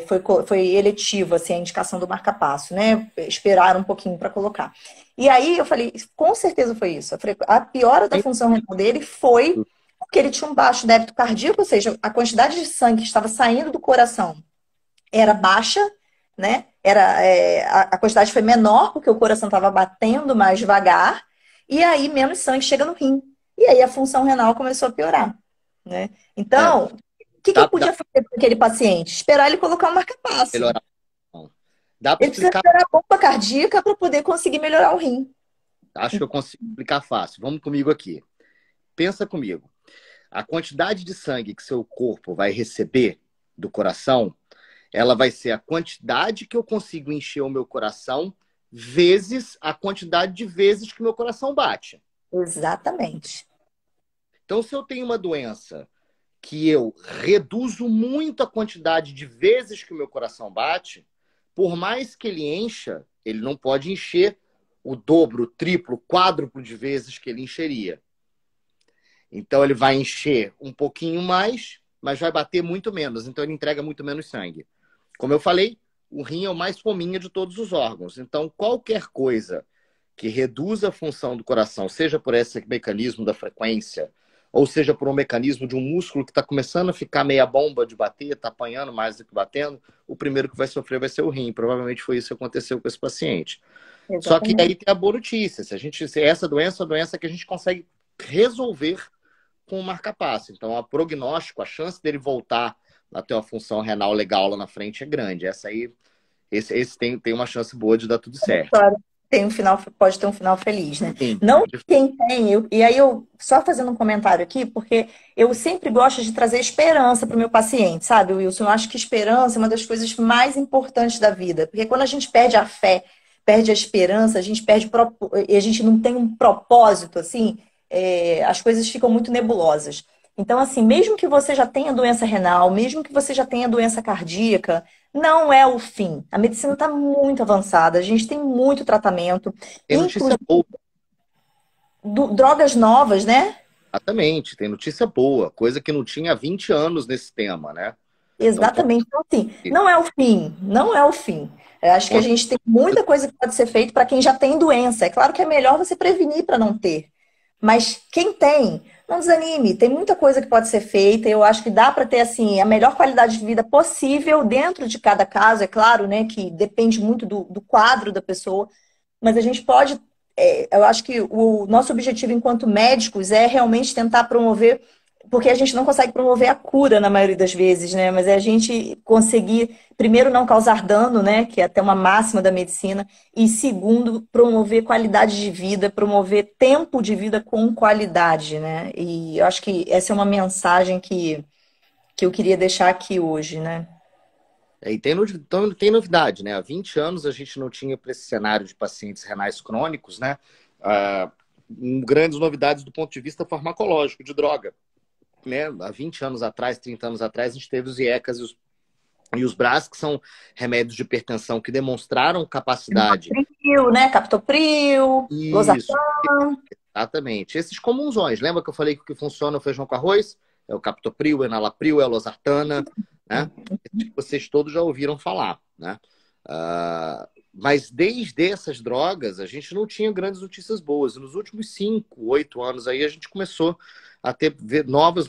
foi eletivo, assim, a indicação do marca-passo, né? Esperaram um pouquinho para colocar. E aí eu falei, com certeza foi isso. A piora da função renal dele foi porque ele tinha um baixo débito cardíaco, ou seja, a quantidade de sangue que estava saindo do coração era baixa, né? A quantidade foi menor porque o coração estava batendo mais devagar, e aí menos sangue chega no rim. E aí a função renal começou a piorar, né? Então, o que eu podia fazer com aquele paciente? Esperar ele colocar um marca-passo. Melhorar. Ele precisa melhorar a bomba cardíaca para poder conseguir melhorar o rim. Acho que eu consigo explicar fácil. Vamos comigo aqui. Pensa comigo. A quantidade de sangue que seu corpo vai receber do coração, ela vai ser a quantidade que eu consigo encher o meu coração vezes a quantidade de vezes que o meu coração bate. Exatamente. Então, se eu tenho uma doença que eu reduzo muito a quantidade de vezes que o meu coração bate, por mais que ele encha, ele não pode encher o dobro, o triplo, o quádruplo de vezes que ele encheria. Então, ele vai encher um pouquinho mais, mas vai bater muito menos. Então, ele entrega muito menos sangue. Como eu falei, o rim é o mais fominha de todos os órgãos. Então, qualquer coisa que reduza a função do coração, seja por esse mecanismo da frequência, ou seja por um mecanismo de um músculo que está começando a ficar meia bomba de bater, está apanhando mais do que batendo, o primeiro que vai sofrer vai ser o rim. Provavelmente foi isso que aconteceu com esse paciente. Exatamente. Só que aí tem a boa notícia. Se essa doença é uma doença que a gente consegue resolver com o marca-passo. Então, o prognóstico, a chance dele voltar a ter uma função renal legal lá na frente é grande. Esse tem uma chance boa de dar tudo certo. Claro, pode ter um final feliz, né? Sim. Não quem tem, e aí eu só fazendo um comentário aqui, porque eu sempre gosto de trazer esperança para o meu paciente, sabe, Wilson? Eu acho que esperança é uma das coisas mais importantes da vida, porque quando a gente perde a fé, perde a esperança, a gente e a gente não tem um propósito, assim, as coisas ficam muito nebulosas. Então, assim, mesmo que você já tenha doença renal, mesmo que você já tenha doença cardíaca, não é o fim. A medicina está muito avançada, a gente tem muito tratamento, Tem notícia boa, drogas novas, né? exatamente, tem notícia boa, coisa que não tinha há 20 anos nesse tema, né? Então, Exatamente. Então, assim, não é o fim, não é o fim. Eu acho que a gente tem muita coisa que pode ser feita para quem já tem doença. É claro que é melhor você prevenir para não ter. Mas quem tem, não desanime. Tem muita coisa que pode ser feita. Eu acho que dá para ter assim a melhor qualidade de vida possível dentro de cada caso. É claro, né, que depende muito do quadro da pessoa. Mas a gente pode. Eu acho que o nosso objetivo enquanto médicos é realmente tentar promover, porque a gente não consegue promover a cura na maioria das vezes, né? Mas é a gente conseguir, primeiro, não causar dano, né? Que é até uma máxima da medicina, e segundo, promover qualidade de vida, promover tempo de vida com qualidade, né? E eu acho que essa é uma mensagem que eu queria deixar aqui hoje, né? e então, tem novidade, né? Há 20 anos a gente não tinha para esse cenário de pacientes renais crônicos, né? Ah, grandes novidades do ponto de vista farmacológico, de droga. Né? Há 20 anos atrás, 30 anos atrás, a gente teve os IECAS e os BRAS, que são remédios de hipertensão que demonstraram capacidade. Captopril, né? Captopril, Isso, losartan. exatamente. Esses comunzões. Lembra que eu falei que o que funciona é o feijão com arroz? É o captopril, é o enalapril, é a losartana, né? Esses que vocês todos já ouviram falar, né? Mas desde essas drogas, a gente não tinha grandes notícias boas. E nos últimos 5, 8 anos aí, a gente começou a ter novas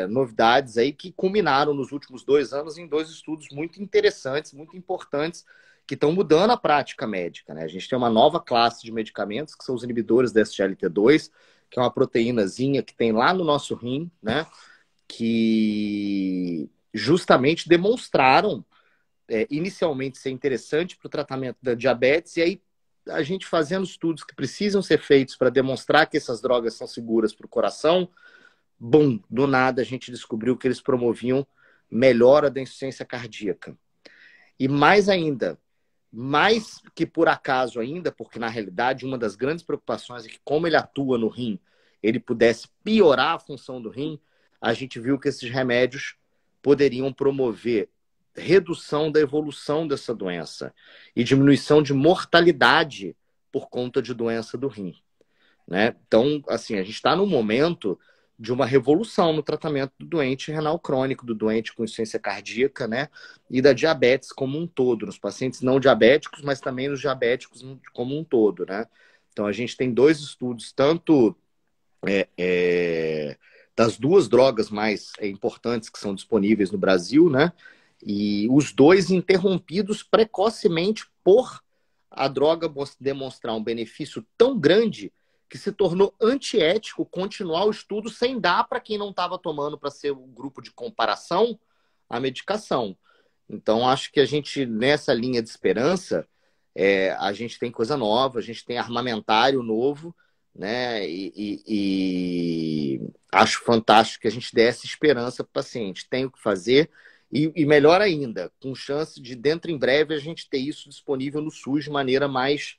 novidades aí que culminaram nos últimos 2 anos em 2 estudos muito interessantes, muito importantes, que estão mudando a prática médica, né? A gente tem uma nova classe de medicamentos, que são os inibidores da SGLT2, que é uma proteínazinha que tem lá no nosso rim, né? Que justamente demonstraram inicialmente ser interessante para o tratamento da diabetes, e aí a gente fazendo estudos que precisam ser feitos para demonstrar que essas drogas são seguras para o coração, bum, do nada a gente descobriu que eles promoviam melhora da insuficiência cardíaca. E mais ainda, mais que por acaso ainda, porque na realidade uma das grandes preocupações é que como ele atua no rim, ele pudesse piorar a função do rim, a gente viu que esses remédios poderiam promover redução da evolução dessa doença e diminuição de mortalidade por conta de doença do rim, né? Então, assim, a gente está num momento de uma revolução no tratamento do doente renal crônico, do doente com insuficiência cardíaca, né? E da diabetes como um todo, nos pacientes não diabéticos, mas também nos diabéticos como um todo, né? Então, a gente tem 2 estudos, tanto das 2 drogas mais importantes que são disponíveis no Brasil, né? E os 2 interrompidos precocemente por a droga demonstrar um benefício tão grande que se tornou antiético continuar o estudo sem dar para quem não estava tomando para ser o grupo de comparação a medicação. Então, acho que a gente, nessa linha de esperança, a gente tem coisa nova, a gente tem armamentário novo, né? E acho fantástico que a gente dê essa esperança para o paciente. Tem o que fazer. E melhor ainda, com chance de, dentro em breve, a gente ter isso disponível no SUS de maneira mais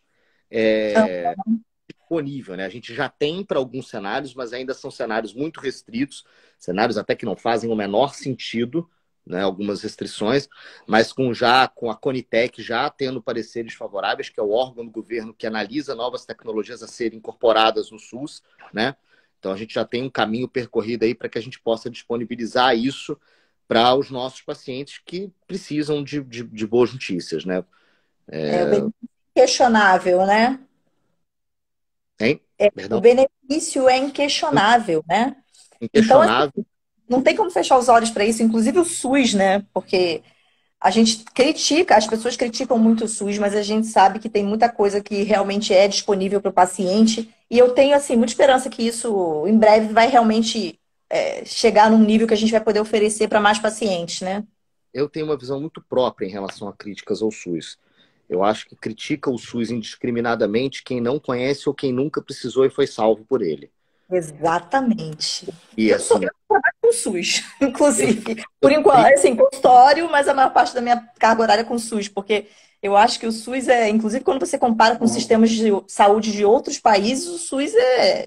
disponível, né? A gente já tem para alguns cenários, mas ainda são cenários muito restritos, cenários até que não fazem o menor sentido, né? Algumas restrições, mas com a Conitec já tendo pareceres favoráveis, que é o órgão do governo que analisa novas tecnologias a serem incorporadas no SUS, né? Então a gente já tem um caminho percorrido aí para que a gente possa disponibilizar isso para os nossos pacientes que precisam de boas notícias, né? O benefício questionável, né? Hein? O Perdão? benefício é inquestionável, né? Então, assim, Inquestionável. não tem como fechar os olhos para isso, inclusive o SUS, né? Porque a gente critica, as pessoas criticam muito o SUS, mas a gente sabe que tem muita coisa que realmente é disponível para o paciente. E eu tenho, assim, muita esperança que isso, em breve, vai realmente chegar num nível que a gente vai poder oferecer para mais pacientes, né? Eu tenho uma visão muito própria em relação a críticas ao SUS. Eu acho que critica o SUS indiscriminadamente quem não conhece ou quem nunca precisou e foi salvo por ele. Exatamente. E Eu assim, trabalho com SUS, eu, inclusive. Por eu enquanto, assim, consultório, mas a maior parte da minha carga horária é com SUS, porque eu acho que o SUS inclusive quando você compara com sistemas de saúde de outros países, o SUS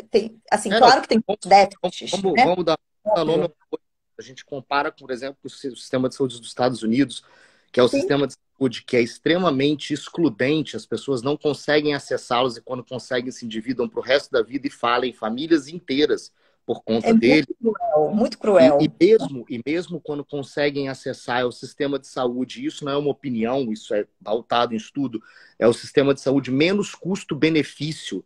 tem, assim, não, claro que tem déficits, vamos, né? vamos dar nome é uma coisa. A gente compara, por exemplo, com o sistema de saúde dos Estados Unidos, que é o Sim, sistema de saúde que é extremamente excludente, as pessoas não conseguem acessá-los e quando conseguem se endividam para o resto da vida e falem famílias inteiras por é conta dele. muito cruel, muito E, cruel. e mesmo quando conseguem acessar o sistema de saúde, isso não é uma opinião, isso é pautado em estudo, é o sistema de saúde menos custo-benefício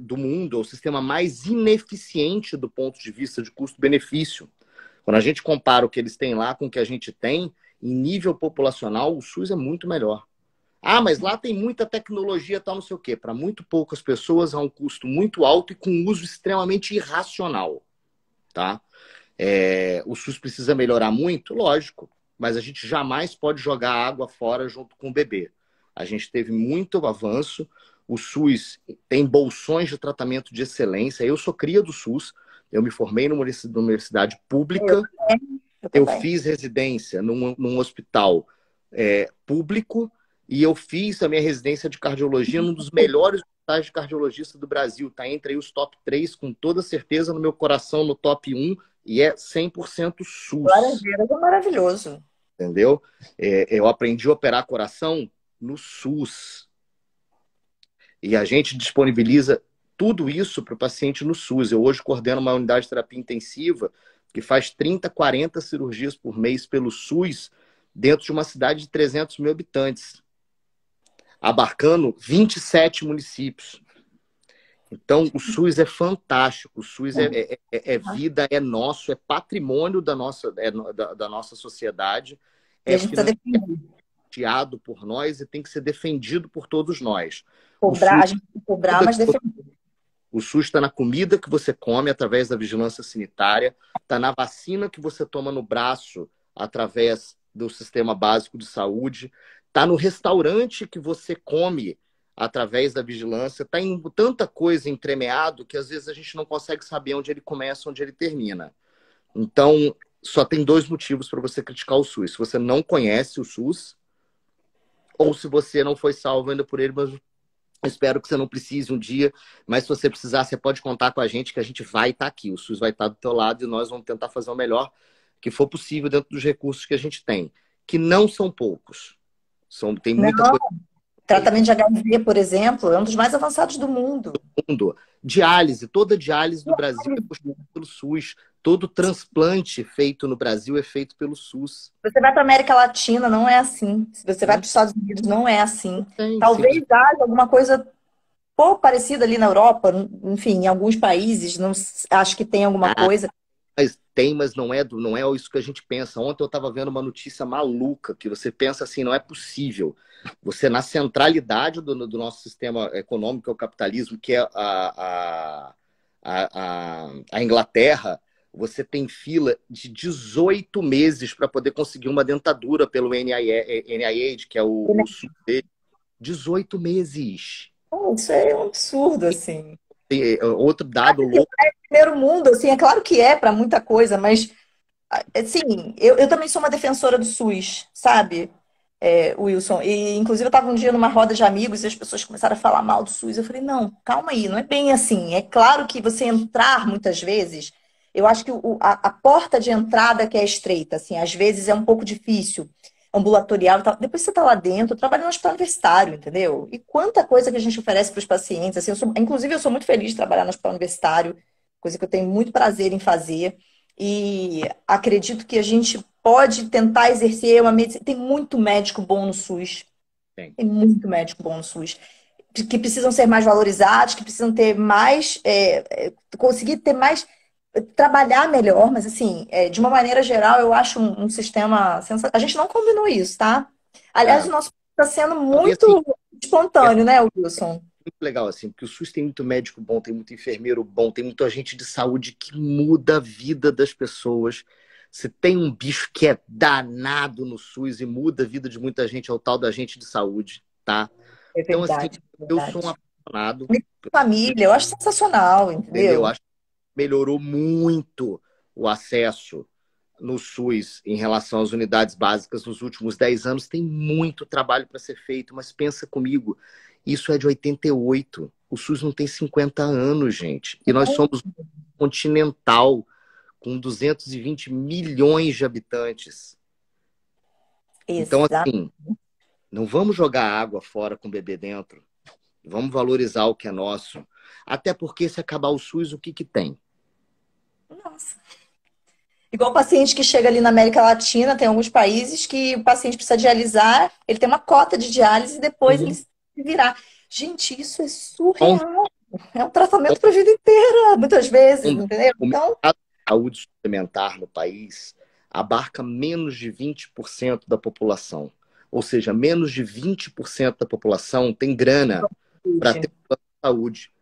do mundo, é o sistema mais ineficiente do ponto de vista de custo-benefício. Quando a gente compara o que eles têm lá com o que a gente tem, em nível populacional, o SUS é muito melhor. Ah, mas lá tem muita tecnologia, tal, não sei o quê. Para muito poucas pessoas, a um custo muito alto e com um uso extremamente irracional. Tá? O SUS precisa melhorar muito? Lógico, mas a gente jamais pode jogar água fora junto com o bebê. A gente teve muito avanço, o SUS tem bolsões de tratamento de excelência. Eu sou cria do SUS, eu me formei numa universidade pública, Eu eu também. fiz residência num hospital público e eu fiz a minha residência de cardiologia num dos melhores hospitais de cardiologista do Brasil. Está entre aí os top 3 com toda certeza, no meu coração, no top 1 e é 100% SUS, Laranjeiras é maravilhoso. entendeu? Eu aprendi a operar coração no SUS e a gente disponibiliza tudo isso para o paciente no SUS. Eu hoje coordeno uma unidade de terapia intensiva que faz 30, 40 cirurgias por mês pelo SUS dentro de uma cidade de 300 mil habitantes, abarcando 27 municípios. Então, o SUS é fantástico, o SUS é vida, é nosso, é patrimônio da nossa, da nossa sociedade, E a é gente precisa defender. financiado por nós e tem que ser defendido por todos nós. O Cobrar, SUS, a gente tem que cobrar, mas defender. o SUS está na comida que você come através da vigilância sanitária, está na vacina que você toma no braço através do sistema básico de saúde, está no restaurante que você come através da vigilância, está em tanta coisa entremeado que às vezes a gente não consegue saber onde ele começa, onde ele termina. Então, só tem dois motivos para você criticar o SUS. Se você não conhece o SUS, ou se você não foi salvo ainda por ele, mas espero que você não precise um dia, mas se você precisar, você pode contar com a gente, que a gente vai estar aqui. O SUS vai estar do teu lado e nós vamos tentar fazer o melhor que for possível dentro dos recursos que a gente tem, que não são poucos. Tem muita Não, coisa tratamento feita. de HIV, por exemplo, é um dos mais avançados do mundo. Mundo. Diálise, toda diálise do Brasil é puxada pelo SUS. Todo transplante feito no Brasil é feito pelo SUS. Você vai para a América Latina, não é assim. Se você vai Não para os Estados Unidos, não é assim. tem, Talvez simplesmente. haja alguma coisa pouco parecida ali na Europa, enfim, em alguns países, não, acho que tem alguma coisa. Mas tem, mas não é isso que a gente pensa. Ontem eu estava vendo uma notícia maluca, que você pensa assim, não é possível. Você, na centralidade do nosso sistema econômico, que é o capitalismo, que é a Inglaterra, você tem fila de 18 meses para poder conseguir uma dentadura pelo NIH, que é o SUS dele. 18 meses. Isso é um absurdo, assim. Outro dado louco. Primeiro mundo, assim, é claro que é para muita coisa, mas, assim, eu também sou uma defensora do SUS, sabe, Wilson? E, inclusive, eu estava um dia numa roda de amigos e as pessoas começaram a falar mal do SUS. Eu falei, não, calma aí, não é bem assim. É claro que você entrar, muitas vezes, eu acho que a porta de entrada que é estreita, assim, às vezes é um pouco difícil, ambulatorial e tal. Depois você está lá dentro, trabalhando no hospital universitário, entendeu? E quanta coisa que a gente oferece para os pacientes, assim, inclusive, eu sou muito feliz de trabalhar no hospital universitário, coisa que eu tenho muito prazer em fazer. E acredito que a gente pode tentar exercer uma medicina. Tem muito médico bom no SUS. Tem. Tem muito médico bom no SUS. Que precisam ser mais valorizados, que precisam ter mais. Conseguir ter mais. Trabalhar melhor, mas assim, de uma maneira geral, eu acho um sistema sensacional. A gente não combinou isso, tá? Aliás, É. o nosso está sendo E assim, muito espontâneo, né, Wilson? muito legal, assim, porque o SUS tem muito médico bom, tem muito enfermeiro bom, tem muito agente de saúde que muda a vida das pessoas. Se tem um bicho que é danado no SUS e muda a vida de muita gente, é o tal da agente de saúde, tá? É Então, assim, verdade, é eu sou um verdade. apaixonado, Família, eu acho sensacional, entendeu? entendeu? Acho que melhorou muito o acesso no SUS em relação às unidades básicas nos últimos 10 anos. Tem muito trabalho para ser feito, mas pensa comigo, isso é de 88. O SUS não tem 50 anos, gente. E nós somos continental, com 220 milhões de habitantes. Então, Exato. assim, não vamos jogar água fora com o bebê dentro. Vamos valorizar o que é nosso. Até porque, se acabar o SUS, o que que tem? Nossa. Igual o paciente que chega ali na América Latina, tem alguns países que o paciente precisa dialisar, ele tem uma cota de diálise e depois ele Sim. se virar. Gente, isso é Então, surreal. É um tratamento para a vida inteira, muitas vezes, o entendeu? Então, mercado de saúde suplementar no país abarca menos de 20% da população. Ou seja, menos de 20% da população tem grana para ter plano de saúde.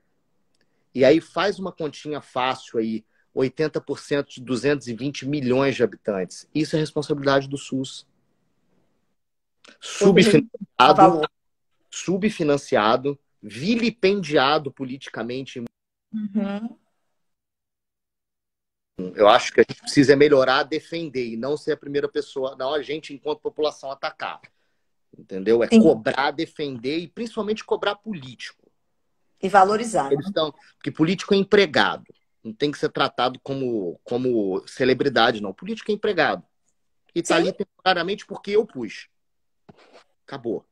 E aí faz uma continha fácil aí, 80% de 220 milhões de habitantes. Isso é responsabilidade do SUS. pouca gente dá Subfinanciado, valor. subfinanciado, vilipendiado politicamente. Uhum. Eu acho que a gente precisa melhorar, defender e não ser a primeira pessoa, não a gente, enquanto população, atacar. Entendeu? É Sim, cobrar, defender e principalmente cobrar político. e valorizar, Eles né? estão. Porque político é empregado. Não tem que ser tratado como celebridade, não. Político é empregado. E está Sim, ali temporariamente porque eu pus. Acabou.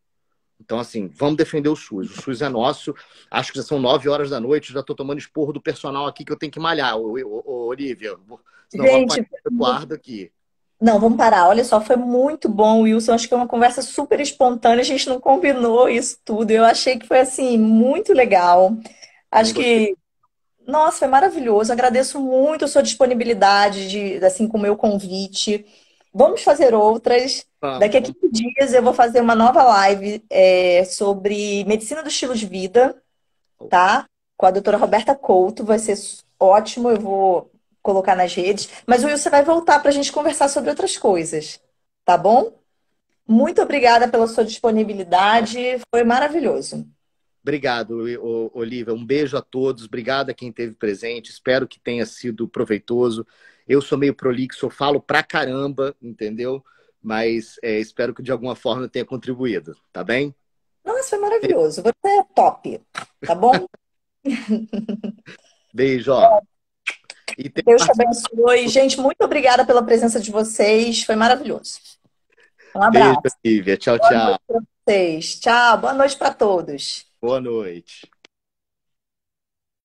Então, assim, vamos defender o SUS. O SUS é nosso. Acho que já são 9 horas da noite. Já estou tomando esporro do personal aqui que eu tenho que malhar, Olivia. Senão vou apanhar gente, o guarda aqui. não, vamos parar. Olha só, foi muito bom, Wilson. Acho que é uma conversa super espontânea. A gente não combinou isso tudo. Eu achei que foi assim muito legal. Também Acho gostei. que, nossa, foi maravilhoso. Agradeço muito a sua disponibilidade de, assim, com o meu convite. Vamos fazer outras. Vamos, Daqui a vamos. 15 dias eu vou fazer uma nova live sobre medicina do estilo de vida, tá? Com a doutora Roberta Couto. Vai ser ótimo. Eu vou colocar nas redes. Mas o Wilson vai voltar para a gente conversar sobre outras coisas, tá bom? Muito obrigada pela sua disponibilidade. Foi maravilhoso. Obrigado, Olivia. Um beijo a todos. Obrigado a quem esteve presente. Espero que tenha sido proveitoso. Eu sou meio prolixo, eu falo pra caramba, entendeu? Mas espero que de alguma forma eu tenha contribuído, tá bem? Nossa, foi maravilhoso. Você é top, tá bom? Beijo, ó. E tem Deus te participação. abençoe. Gente, muito obrigada pela presença de vocês. Foi maravilhoso. Um Beijo, abraço. Olivia. Tchau, Boa noite tchau. para vocês. Tchau. Boa noite para todos. Boa noite.